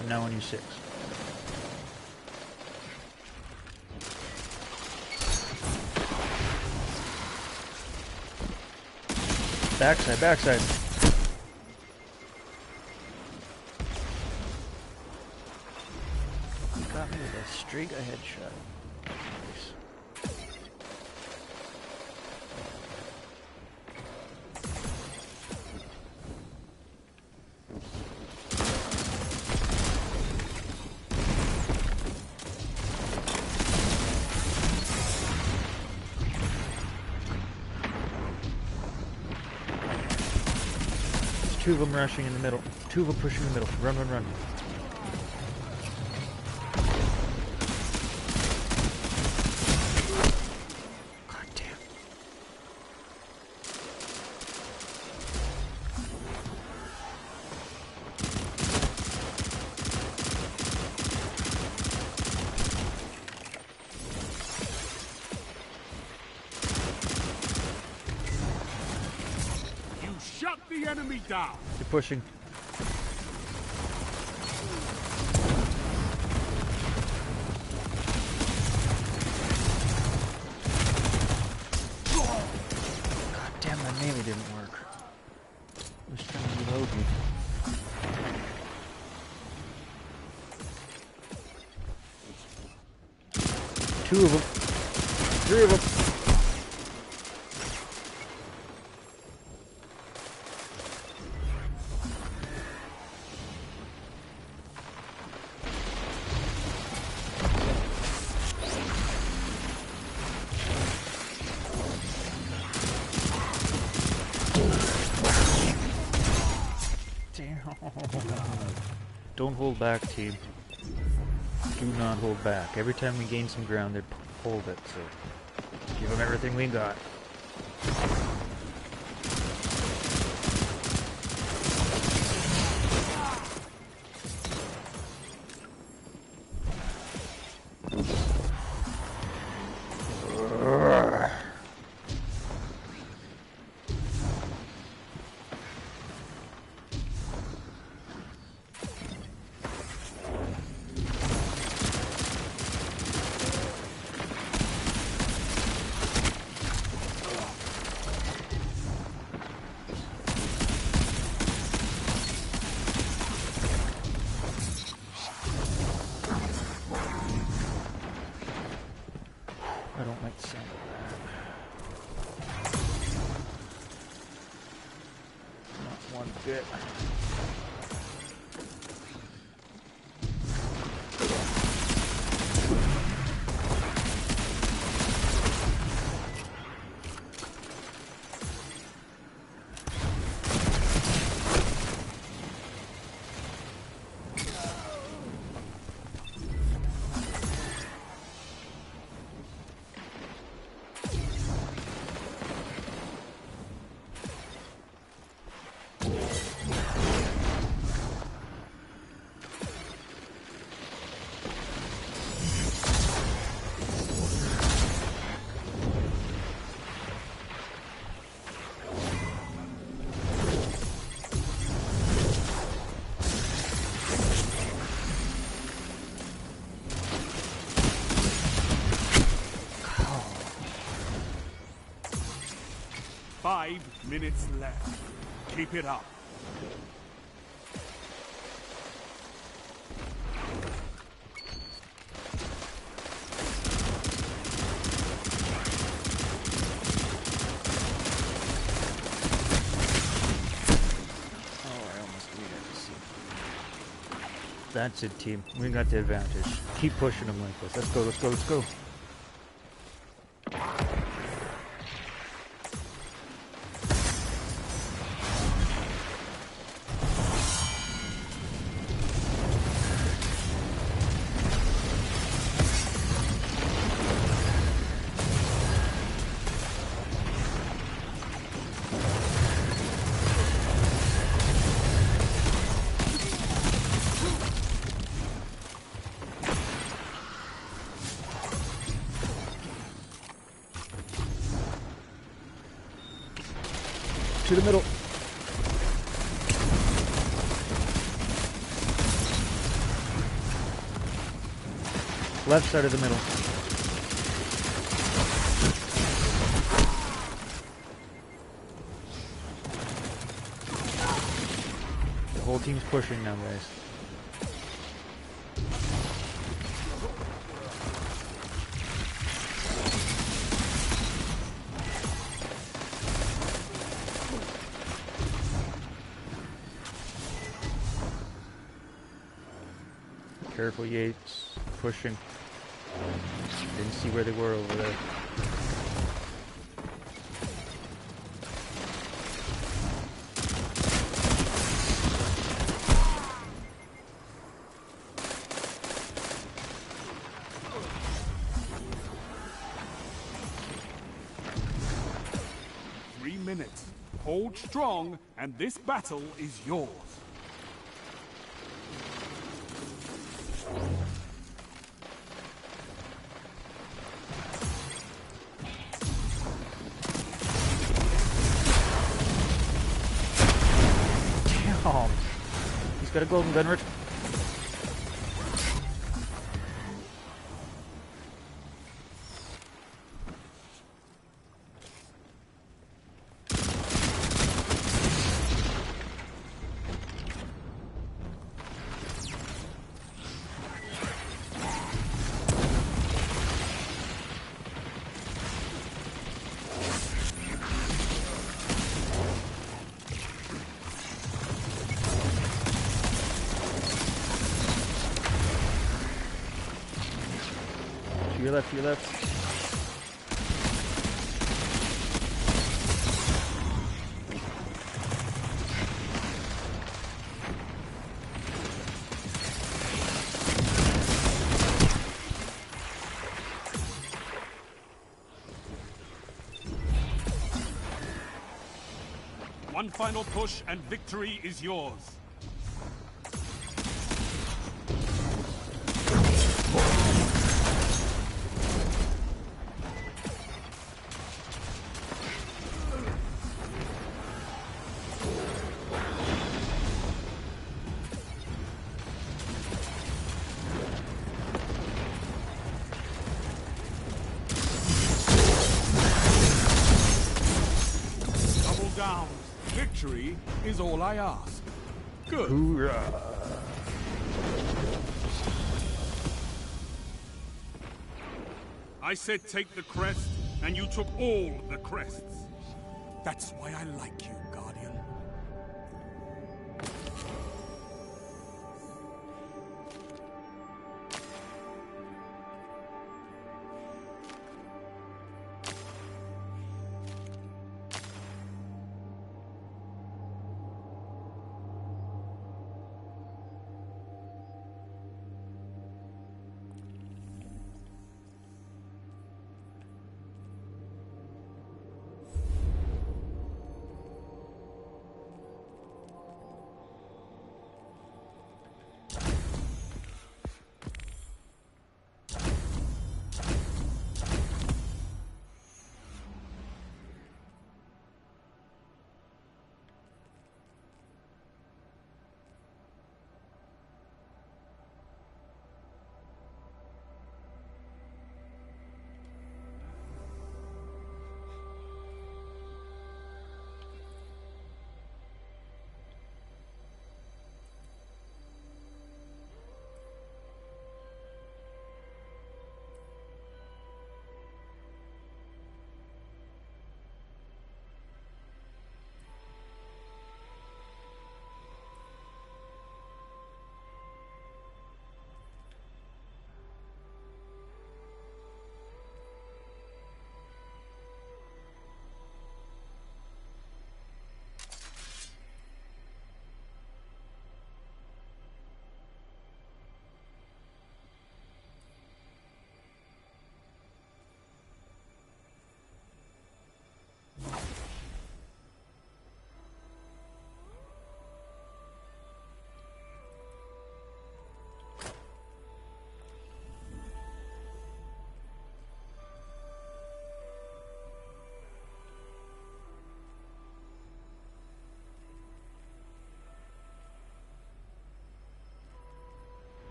And now on you 6. Backside, backside. Got me with a straight ahead shot. Nice. There's 2 of them rushing in the middle. 2 of them pushing in the middle. Run, run, run. Shut the enemy down. You're pushing. God damn, my melee didn't work. I was trying to reload me. Two of them. 3 of them. Don't hold back, team. Do not hold back. Every time we gain some ground, they hold it, so give them everything we got. I don't like the sound of that. Not one bit. minutes left. Keep it up. That's it, team. We got the advantage. Keep pushing them like this. Let's go, let's go, let's go. To the middle. Left side of the middle. The whole team's pushing now, guys. Careful, Yates. Pushing. Didn't see where they were over there. Minutes. Hold strong, and this battle is yours. Damn. He's got a golden gun, Rich. To your left, to your left. One final push and victory is yours. Down. Victory is all I ask. Good. Hoorah. I said take the crest, and you took all the crests. That's why I like you, Guardian.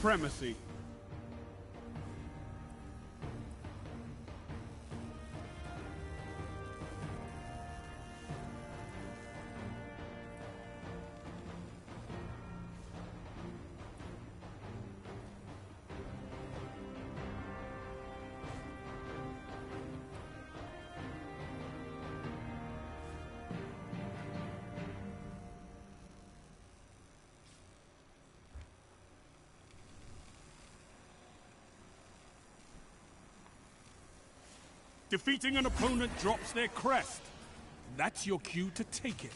supremacy. Defeating an opponent drops their crest. That's your cue to take it.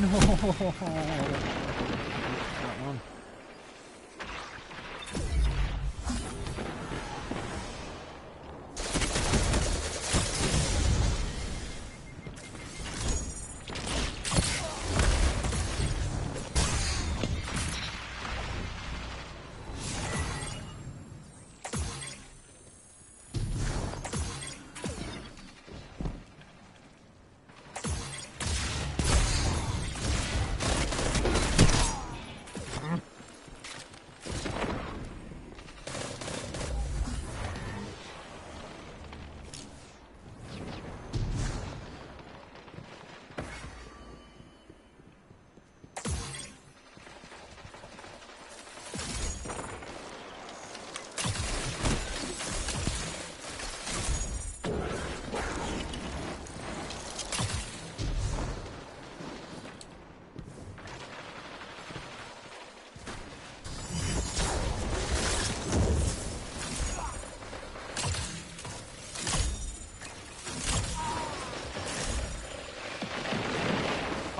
That one.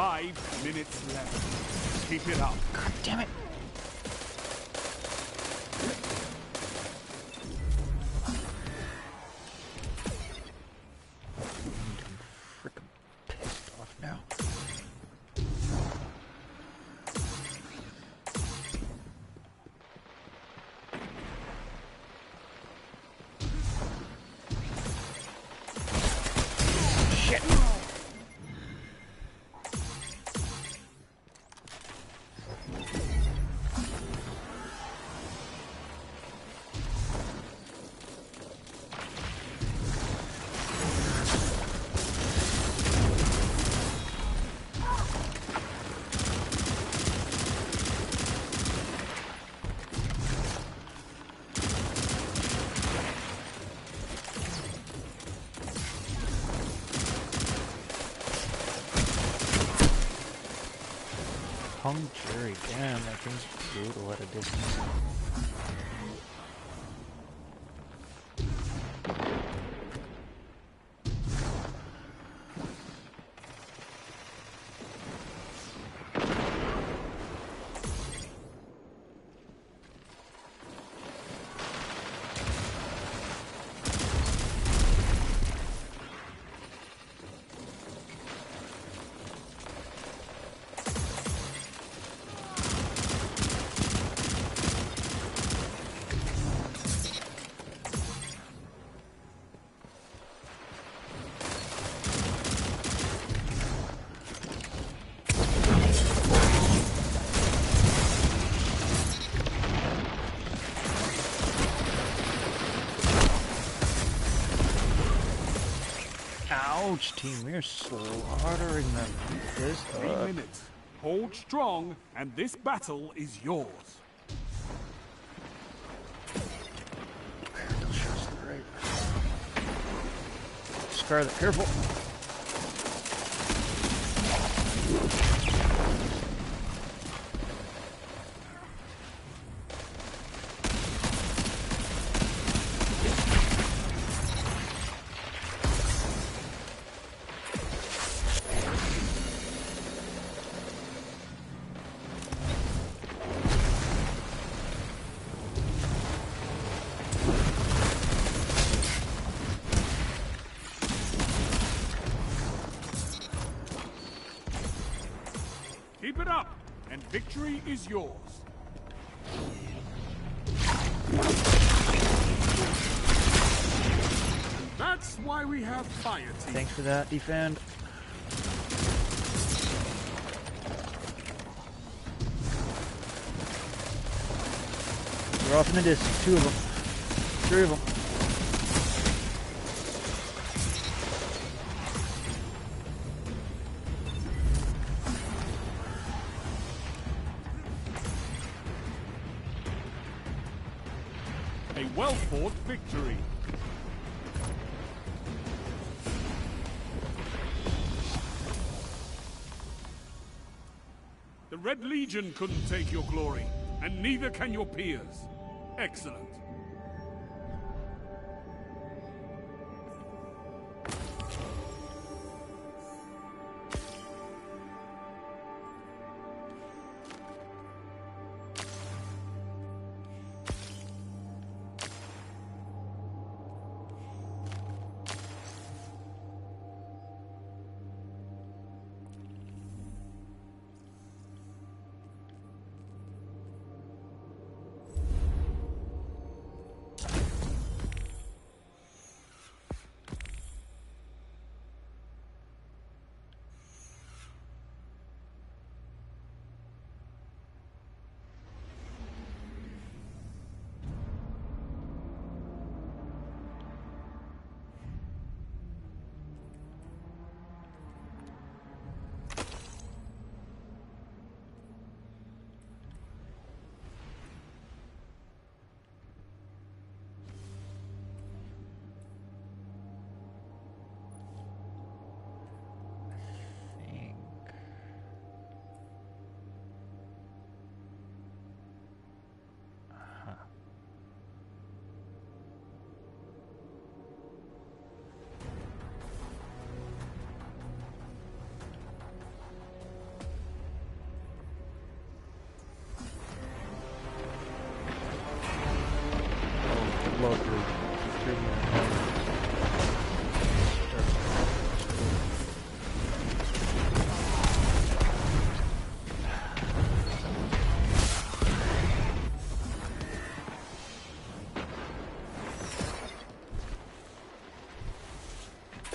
5 minutes left. Keep it up. God damn it. Hung Jury, damn, that thing's brutal at a distance. Ouch, team, we're slaughtering them. This 3 minutes. Hold strong, and this battle is yours. Scarlet, careful. Keep it up, and victory is yours. That's why we have fire team. Thanks for that, defend. They're off in the distance, 2 of them. 3 of them. A well-fought victory. The Red Legion couldn't take your glory, and neither can your peers. Excellent.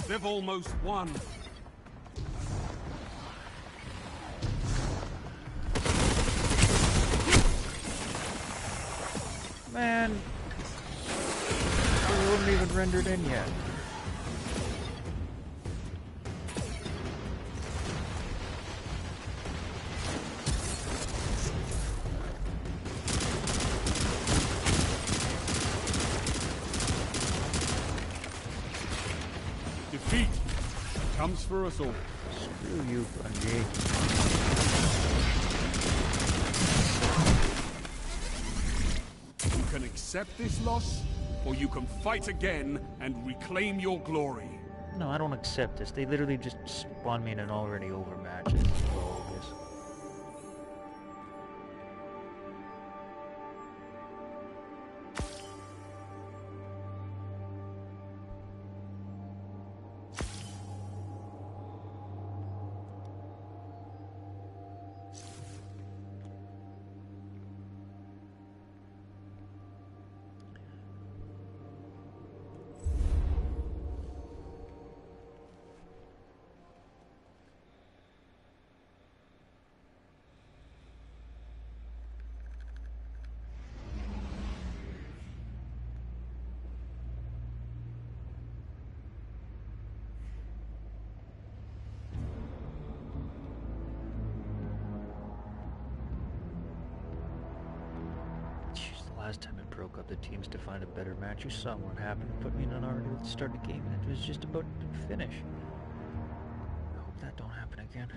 They've almost won. Man, we weren't even rendered in yet. Defeat comes for us all. Screw you, Bungie. You can accept this loss, or you can fight again and reclaim your glory. No, I don't accept this. They literally just spawned me in an already over match. It's bogus. Last time it broke up the teams to find a better match, you saw what happened. It put me in an already at the start of the game, and it was just about to finish. I hope that don't happen again.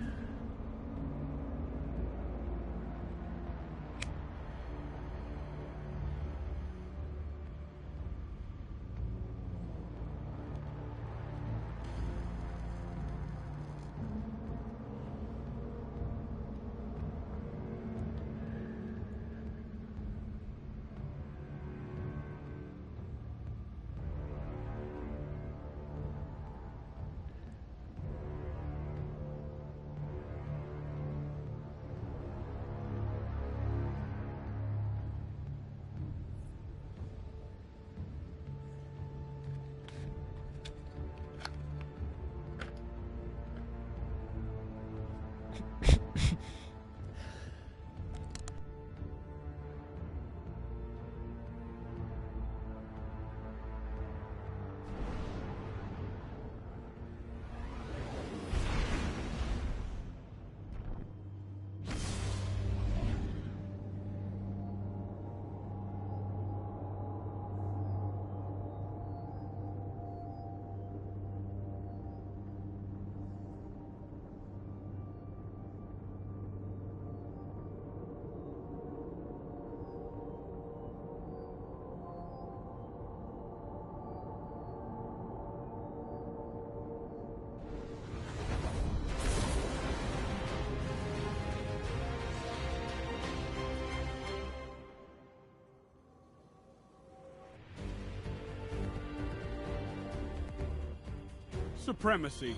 Supremacy.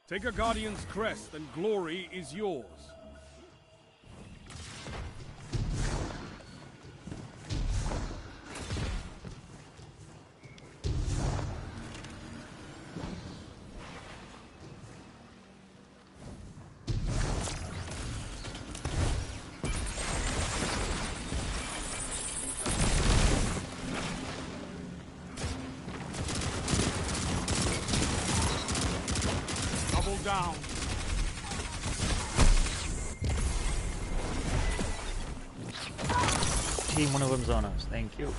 Take a Guardian's crest and glory is yours. Down. Team, one of them's on us. Thank you.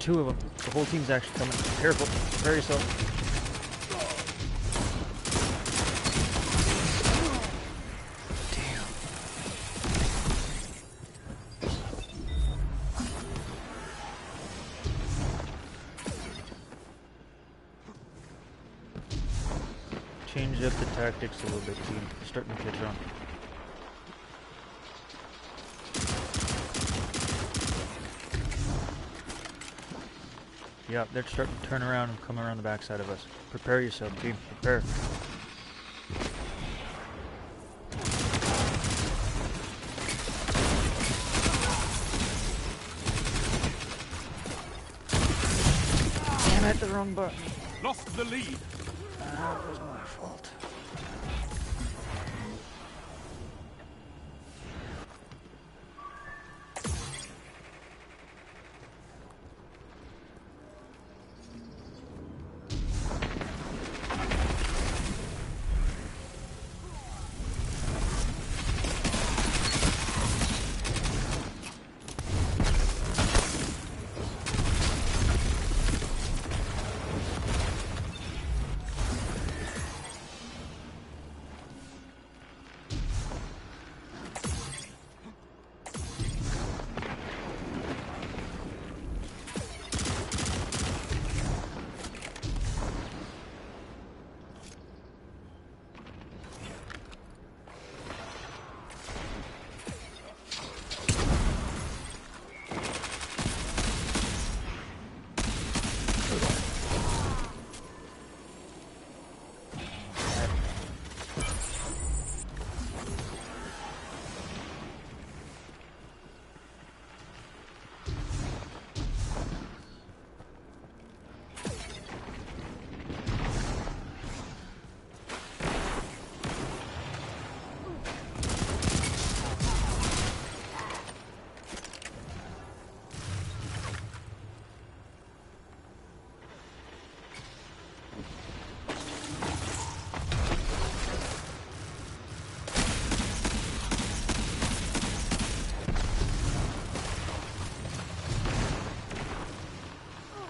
two of them. The whole team's actually coming. Careful. Prepare yourself. Change up the tactics a little bit, team. Starting to catch on. Yeah, they're starting to turn around and come around the backside of us. Prepare yourself, team. Prepare. Damn it, the wrong button. Lost the lead. That was my fault.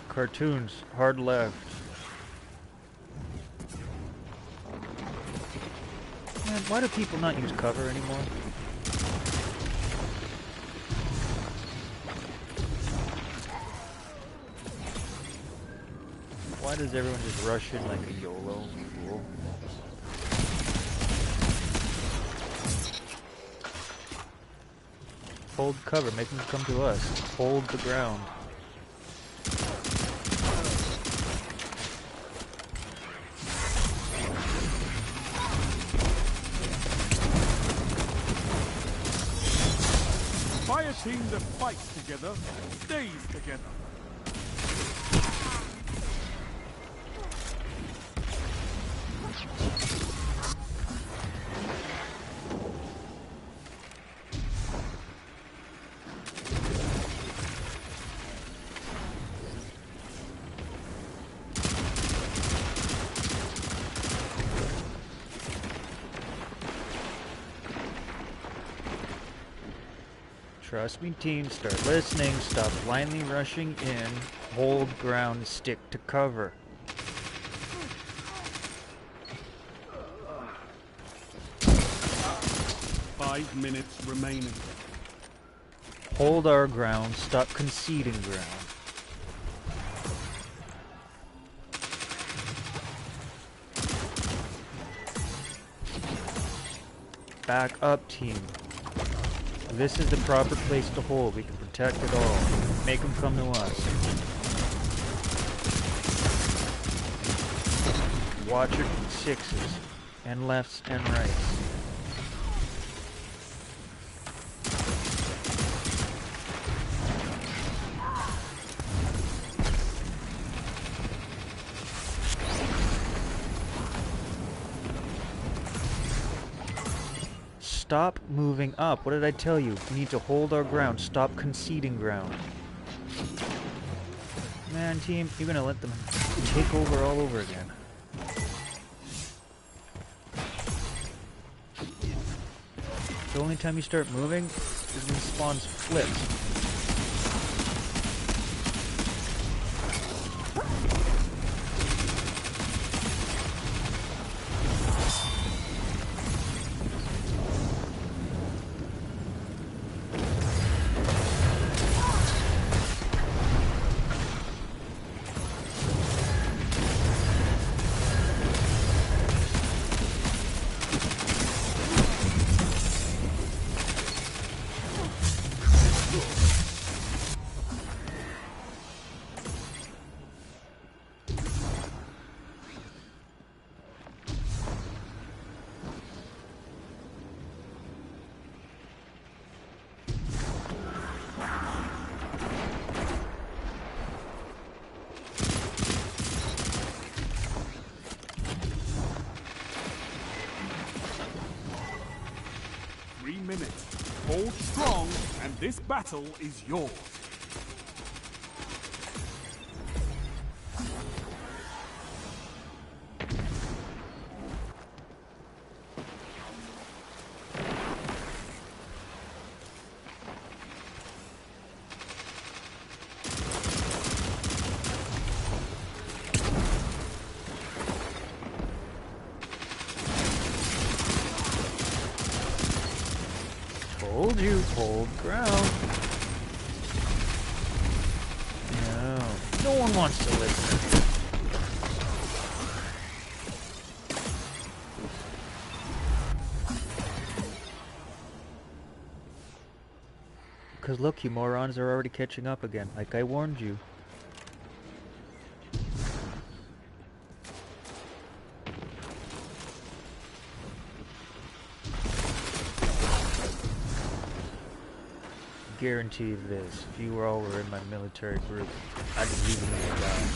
Cartoons, hard left. Man, why do people not use cover anymore? Why does everyone just rush in like a YOLO fool? Hold cover, make them come to us. Hold the ground. Fire team that fights together stays together. Trust me, team, start listening, stop blindly rushing in, hold ground, stick to cover. Five minutes remaining. Hold our ground, stop conceding ground. Back up, team. This is the proper place to hold. We can protect it all. Make them come to us. Watch your sixes and lefts and rights. Stop moving up. What did I tell you? We need to hold our ground. Stop conceding ground. Man, team, you're gonna let them take over all over again. The only time you start moving is when spawns flipped. minutes. Hold strong, and this battle is yours. Told you, hold ground. No one wants to listen. Because look, you morons are already catching up again, like I warned you. Guarantee you this, if you all were in my military group, I'd be leaving you to die.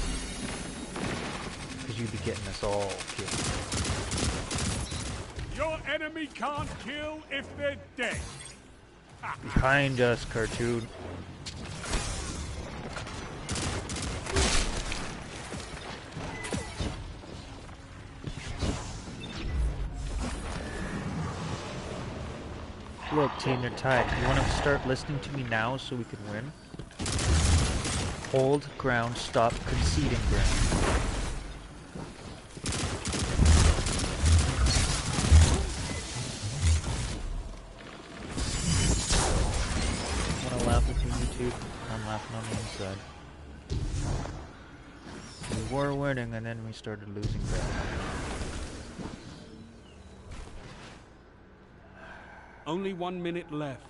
Because you'd be getting us all killed. Your enemy can't kill if they're dead. Behind us, cartoon. Look, team, they're tied. You want to start listening to me now so we can win? Hold ground, stop conceding ground. Want to laugh with me, YouTube? I'm laughing on the inside. We were winning and then we started losing back. Only 1 minute left.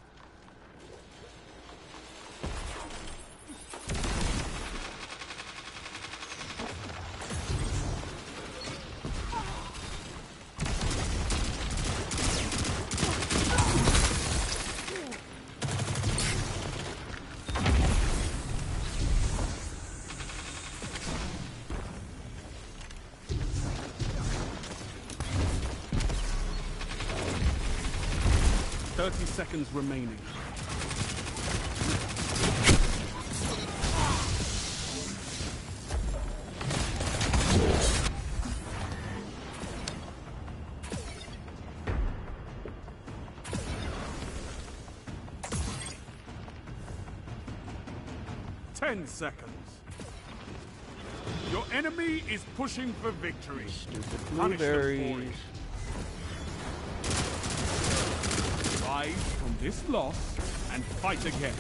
Seconds remaining. Ten seconds. Your enemy is pushing for victory. Stupid blueberries. Rise from this loss and fight again.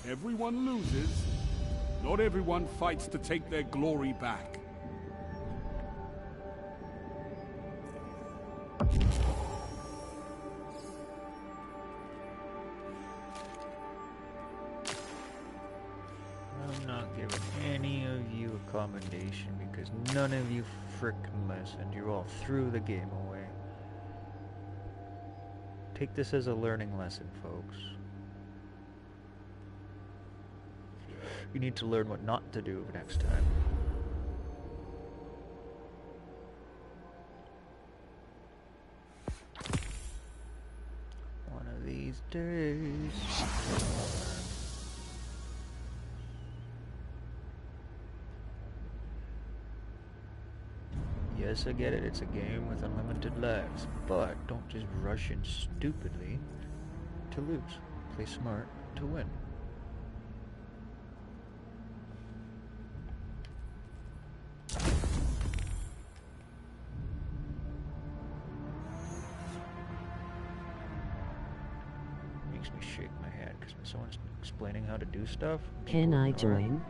Everyone loses. Not everyone fights to take their glory back. I'm not giving any of you a commendation because none of you frickin' listened. You're all threw the game away. Take this as a learning lesson, folks. You need to learn what not to do next time. One of these days. Yes, I get it, it's a game with unlimited lives, but don't just rush in stupidly to lose. Play smart to win. Makes me shake my head because when someone's explaining how to do stuff... Can I join?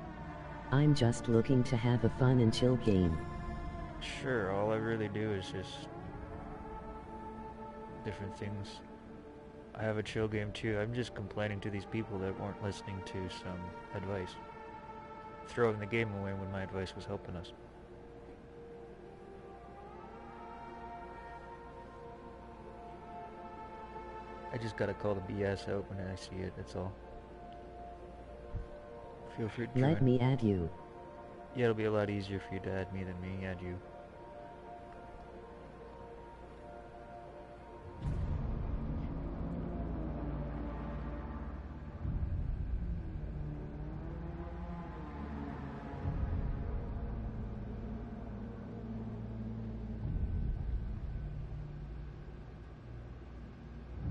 I'm just looking to have a fun and chill game. Sure, all I really do is just different things. I have a chill game too. I'm just complaining to these people that weren't listening to some advice. Throwing the game away when my advice was helping us. I just gotta call the BS out when I see it, that's all. Feel free to join. Let me add you. Yeah, it'll be a lot easier for you to add me than me add you.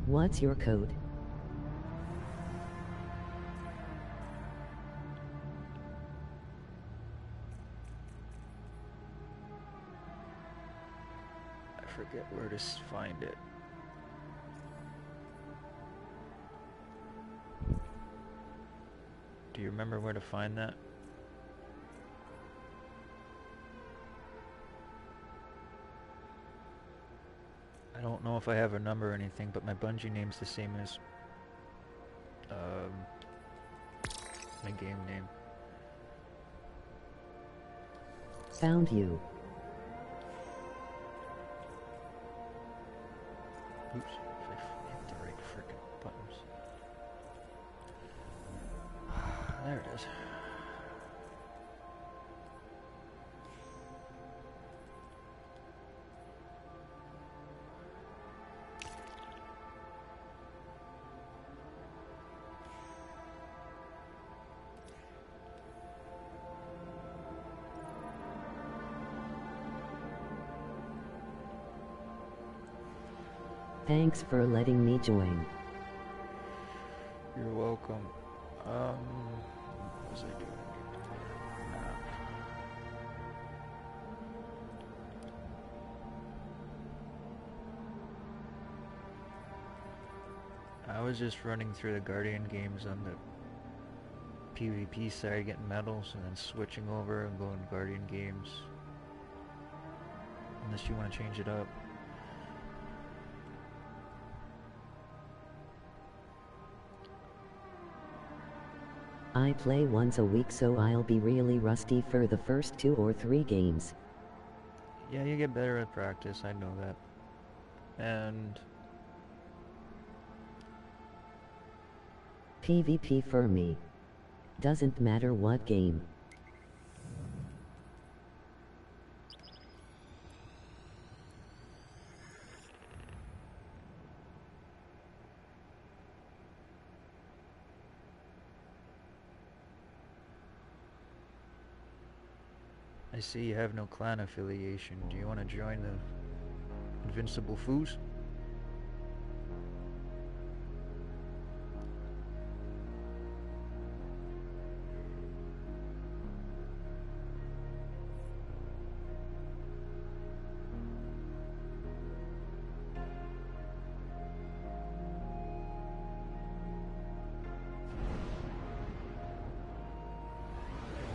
What's your code? I forget where to find it. Do you remember where to find that? I don't know if I have a number or anything, but my Bungie name's the same as my game name. Found you. Oops, if I hit the right frickin' buttons. There it is. Thanks for letting me join. You're welcome. What was I doing? I was just running through the Guardian games on the PvP side, getting medals, and then switching over and going to Guardian games. Unless you want to change it up. I play once a week, so I'll be really rusty for the first 2 or 3 games. Yeah, you get better at practice, I know that. And PvP for me. Doesn't matter what game. I see you have no clan affiliation. Do you want to join the Invincible Foos?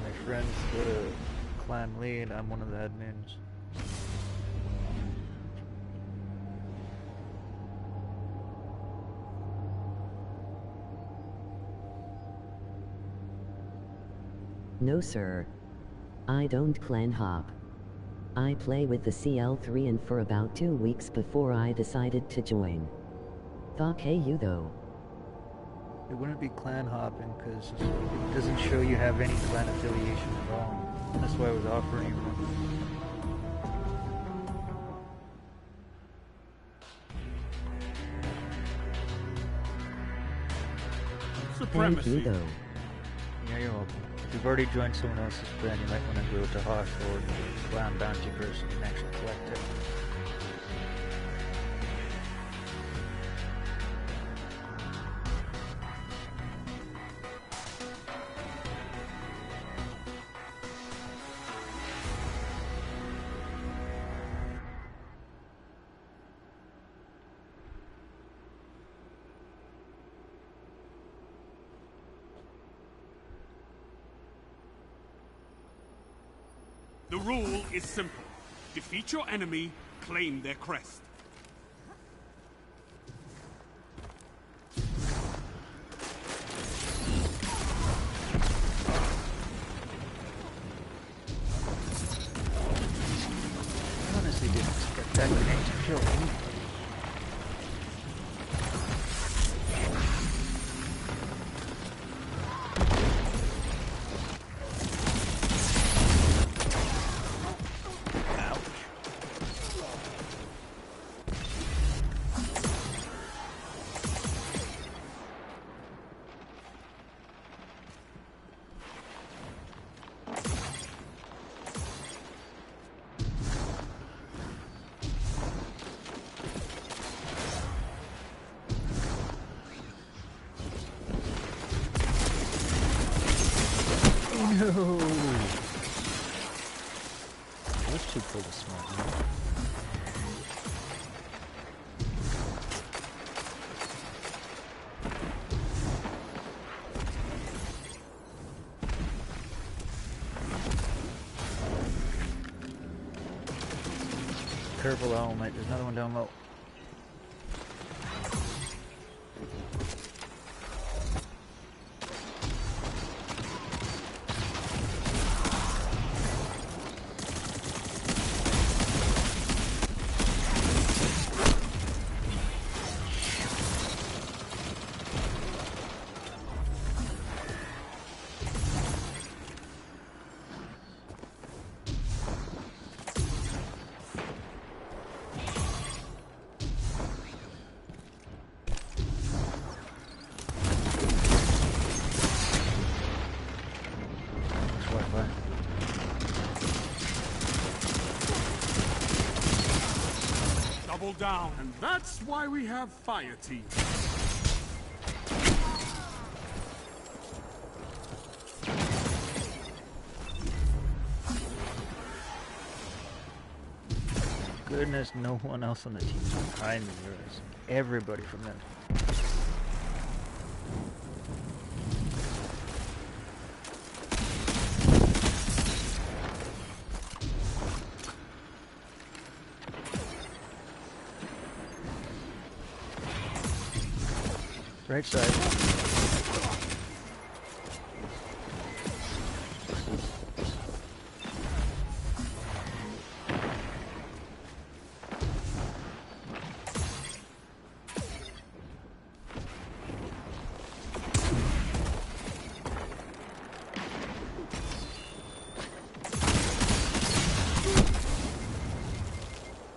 My friend's the clan lead, I'm one of the admins. No sir. I don't clan hop. I play with the CL3 and for about 2 weeks before I decided to join. Thought hey you though. It wouldn't be clan hopping because it doesn't show you have any clan affiliation at all. That's why I was offering you one. Supremacy. Thank you though. Yeah, you're welcome. If you've already joined someone else's clan, you might want to go to Hosh or the clan bounty person and actually collect it. The rule is simple. Defeat your enemy, claim their crest. I honestly didn't expect that grenade to kill me. No! Those two pulled a smart move. Careful, Owl Knight. There's another one down low. Double down, and that's why we have fire teams. Goodness, no one else on the team is behind me. There's everybody from them. Right side.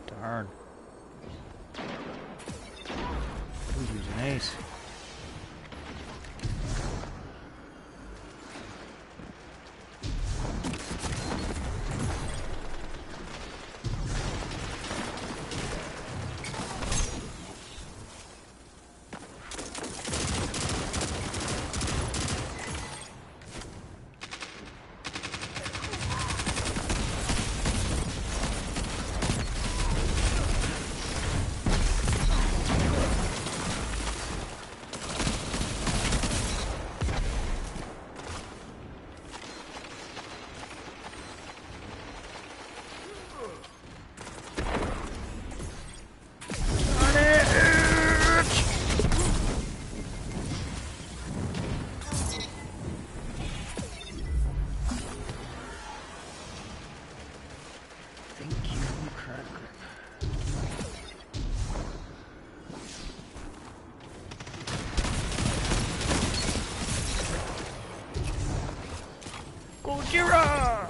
Darn. Who's using ace? Gojira!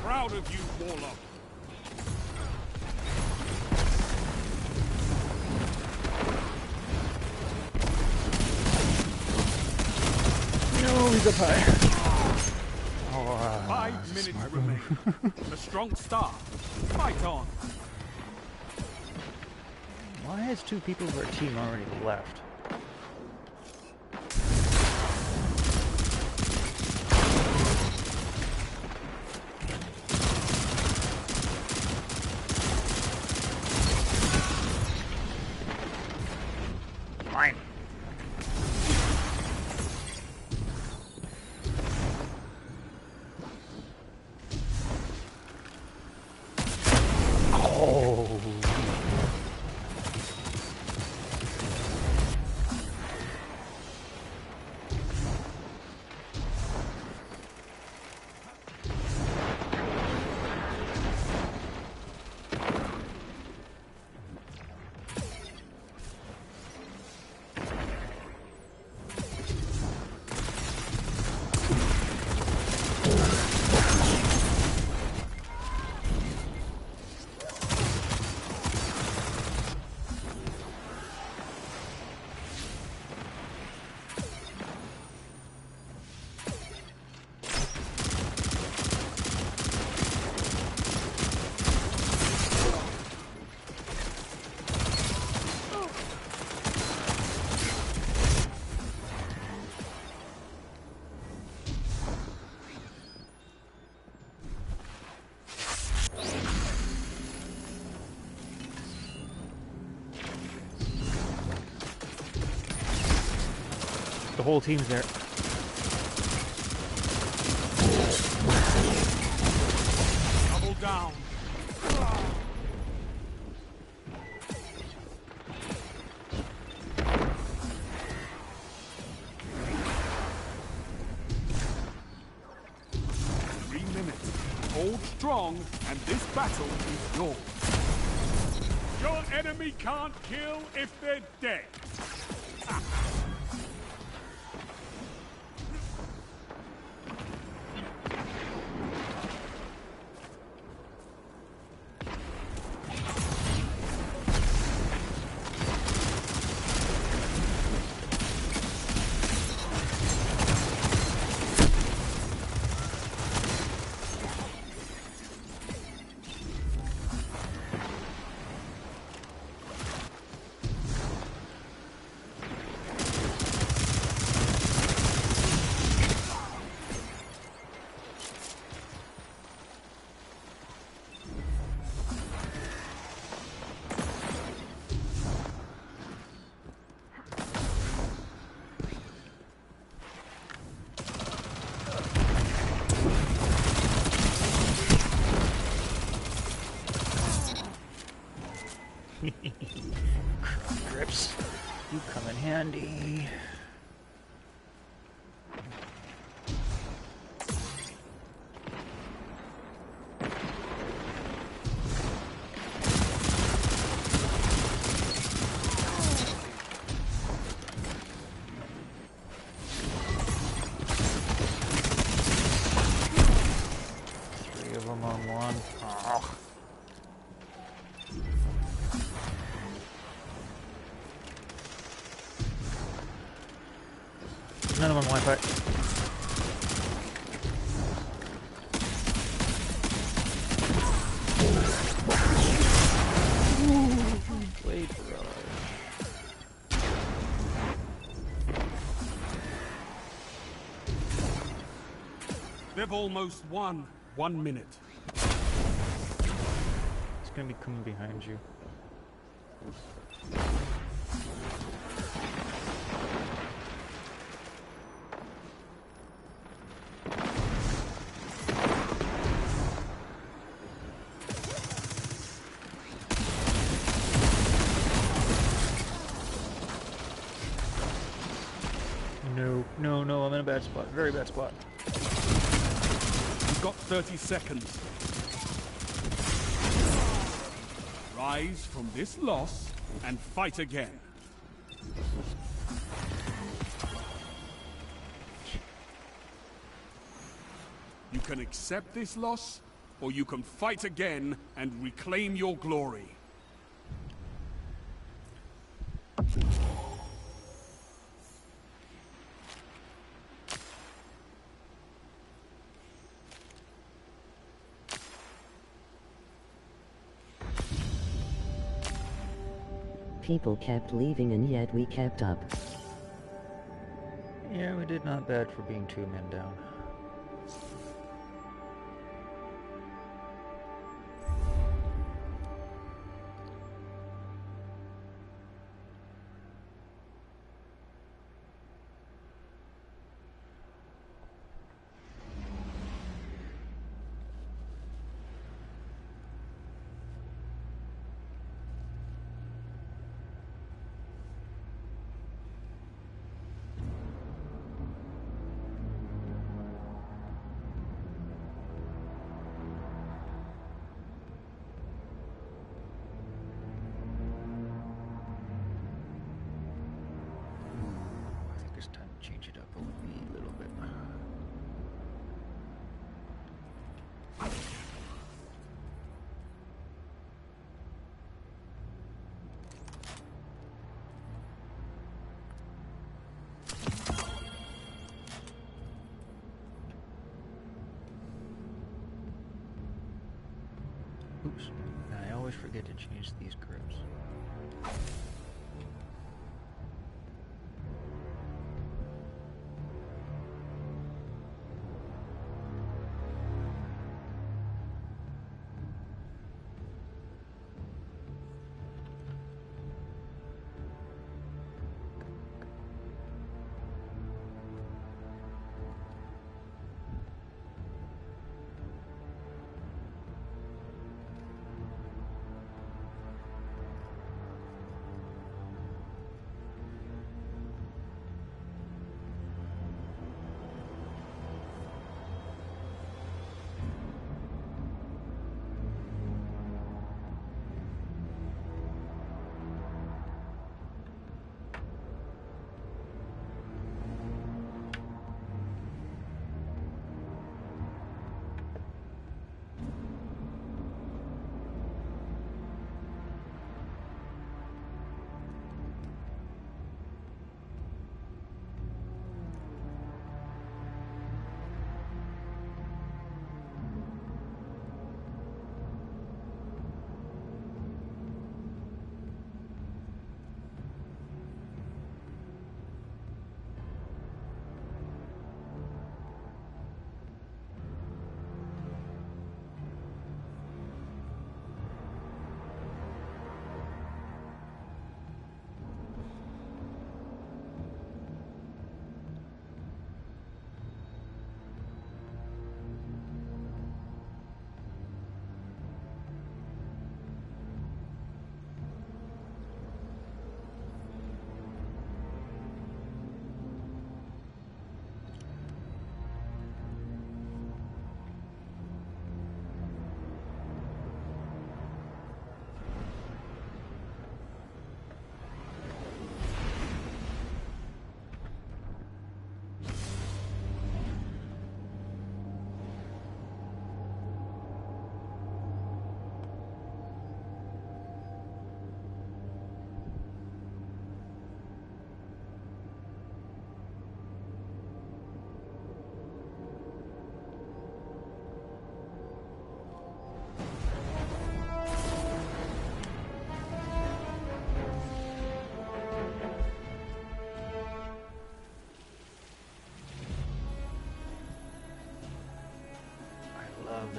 Proud of you, Warlock. No, he's up high. Oh, 5 minutes remain. A strong start. Fight on. Why has 2 people of our team already left? Fine. Oh. The whole team's there. Double down. 3 minutes. Hold strong, and this battle is yours. Your enemy can't kill if they're dead. Grips, you come in handy. Three of them on one. Oh. None of them on Wi-Fi. Blade barrage. They've almost won. 1 minute. It's gonna be coming behind you. No, I'm in a bad spot. Very bad spot. You've got 30 seconds. Rise from this loss and fight again. You can accept this loss, or you can fight again and reclaim your glory. People kept leaving and yet we kept up. Yeah, we did not bad for being 2 men down. Change it up a wee little bit. Oops, I always forget to change these grips.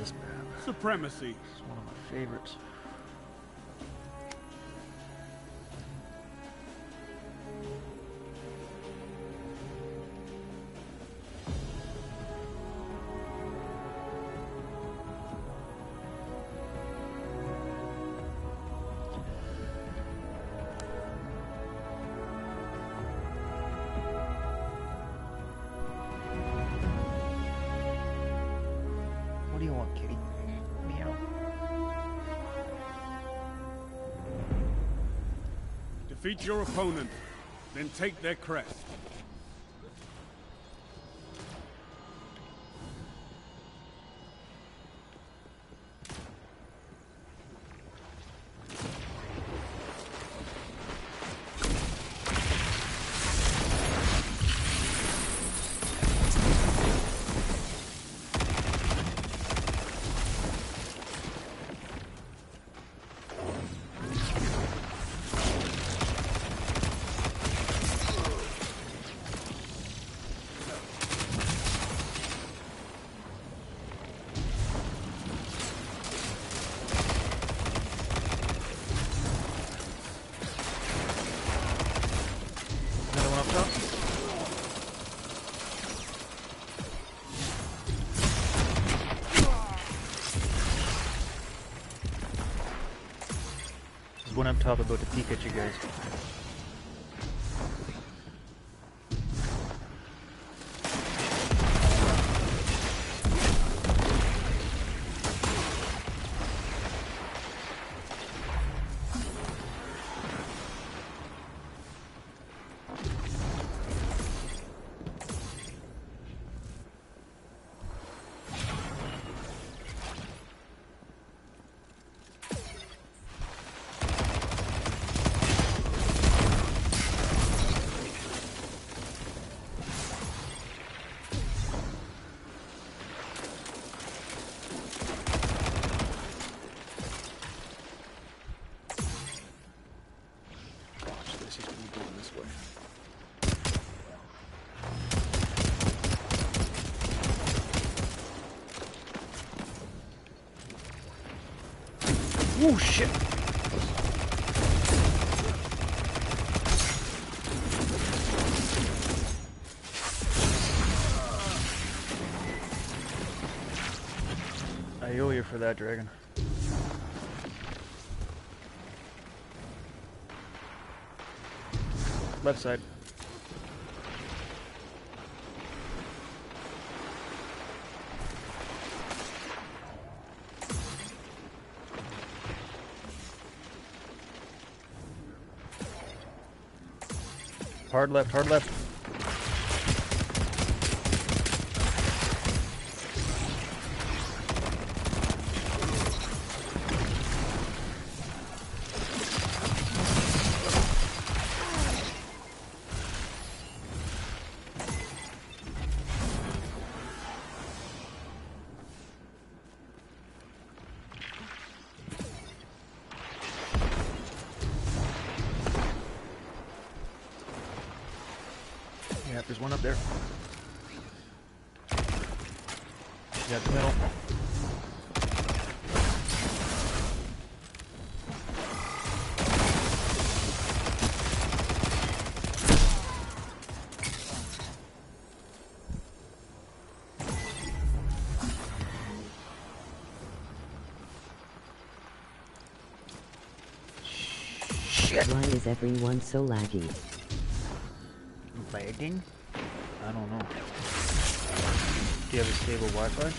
this map. Supremacy. It's one of my favorites. What do you want, kitty? Meow. Defeat your opponent, then take their crest. Another one up top. There's one up top about to peek at you guys. Watch this, he's gonna be going this way. Oh shit! I owe you for that, dragon. Left side. Hard left, hard left. Yeah, there's one up there. You got the middle. Shit. Why is everyone so laggy? Lagging? I don't know. Do you have a stable Wi-Fi?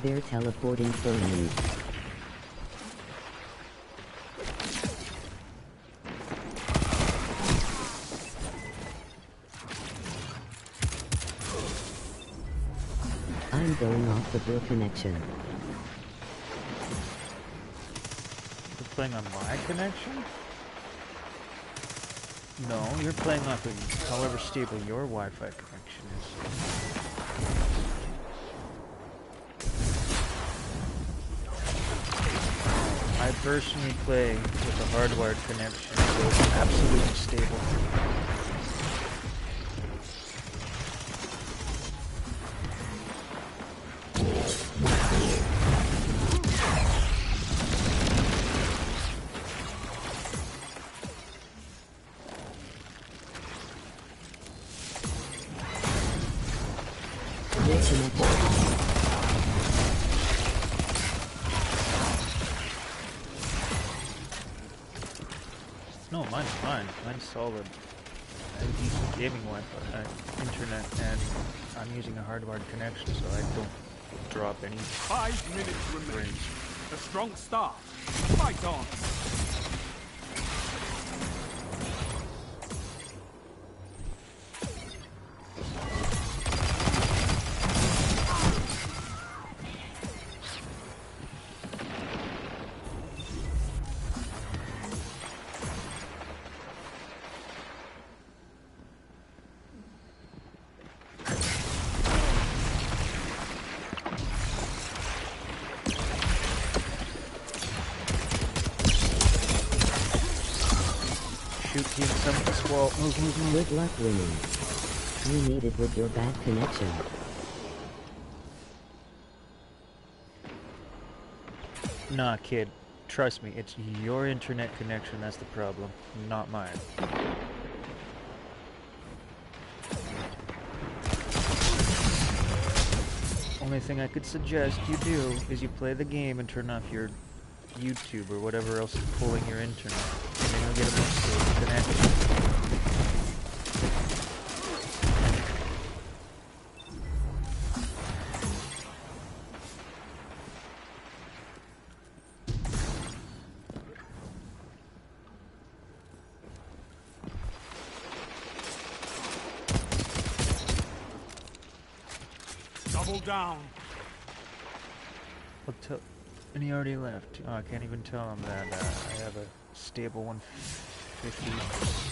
They're teleporting for me. I'm going off the Bill connection. You're playing on my connection? No, you're playing off of however stable your Wi-Fi connection is. I personally play with a hardwired connection, so it's absolutely stable. No, mine's fine. Mine's solid. I have decent gaming Wi-Fi, internet, and I'm using a hardwired connection, so I don't drop any 5 minutes remain. A strong start. Fight on. Good luck winning. You need it with your bad connection. Nah, kid. Trust me, it's your internet connection that's the problem, not mine. Only thing I could suggest you do is you play the game and turn off your YouTube or whatever else is pulling your internet, and then you'll get a much stable connection. Double down. I'll tell. And he already left. Oh, I can't even tell him that I have a stable 150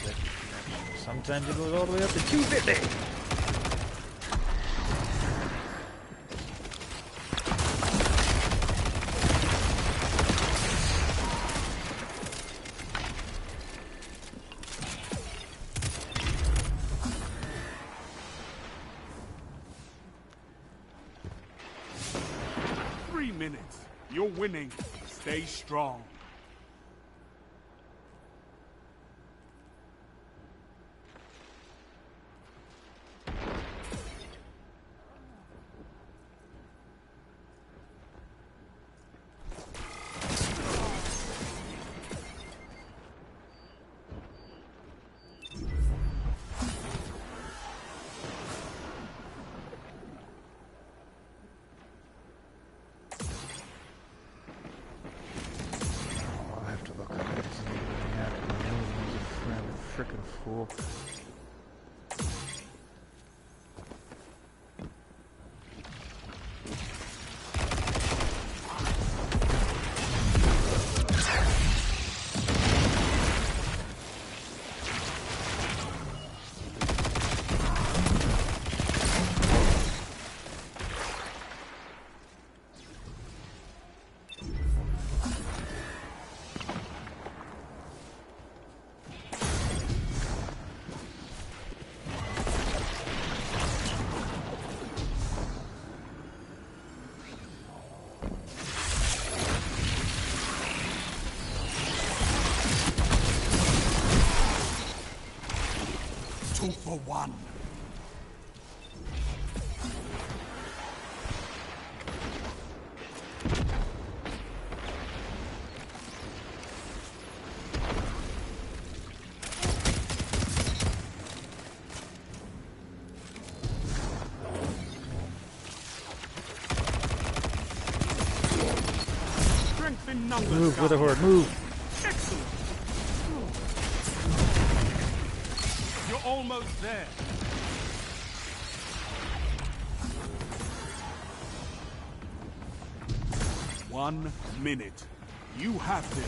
second connection. Sometimes it goes all the way up to 250. 3 minutes. You're winning. Stay strong. Frickin' fool. For one. Strength in numbers. Move with a horde, move. Excellent. You're almost there. One minute. You have this.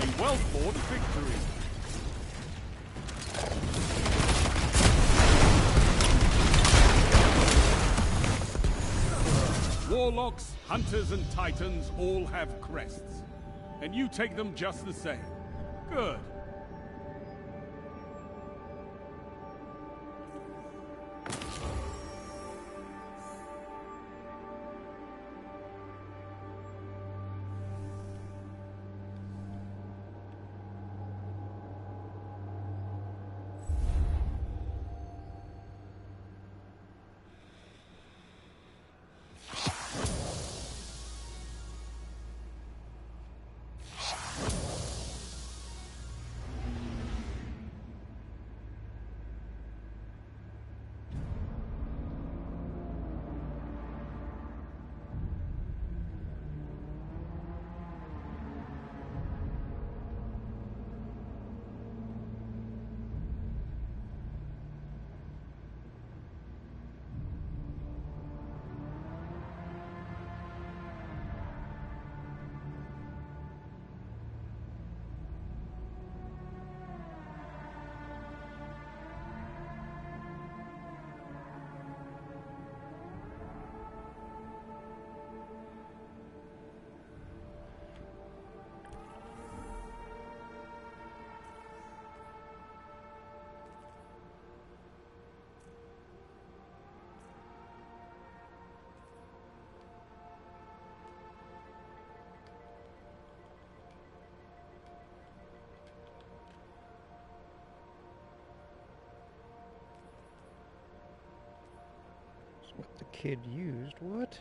A well-fought victory. Warlocks, hunters, and titans all have crests. And you take them just the same. Good. What the kid used? What?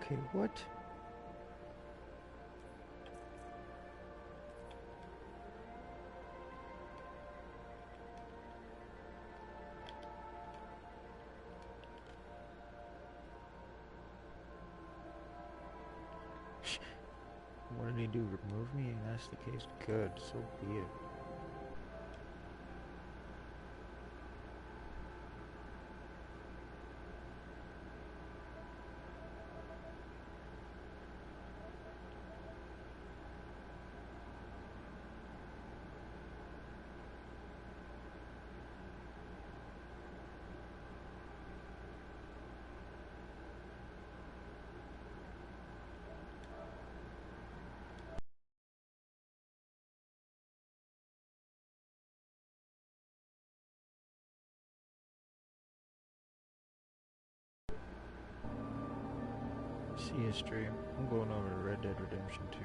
Okay, what? What did he do? Remove me? And that's the case. Good, so be it. See history. I'm going over to Red Dead Redemption 2.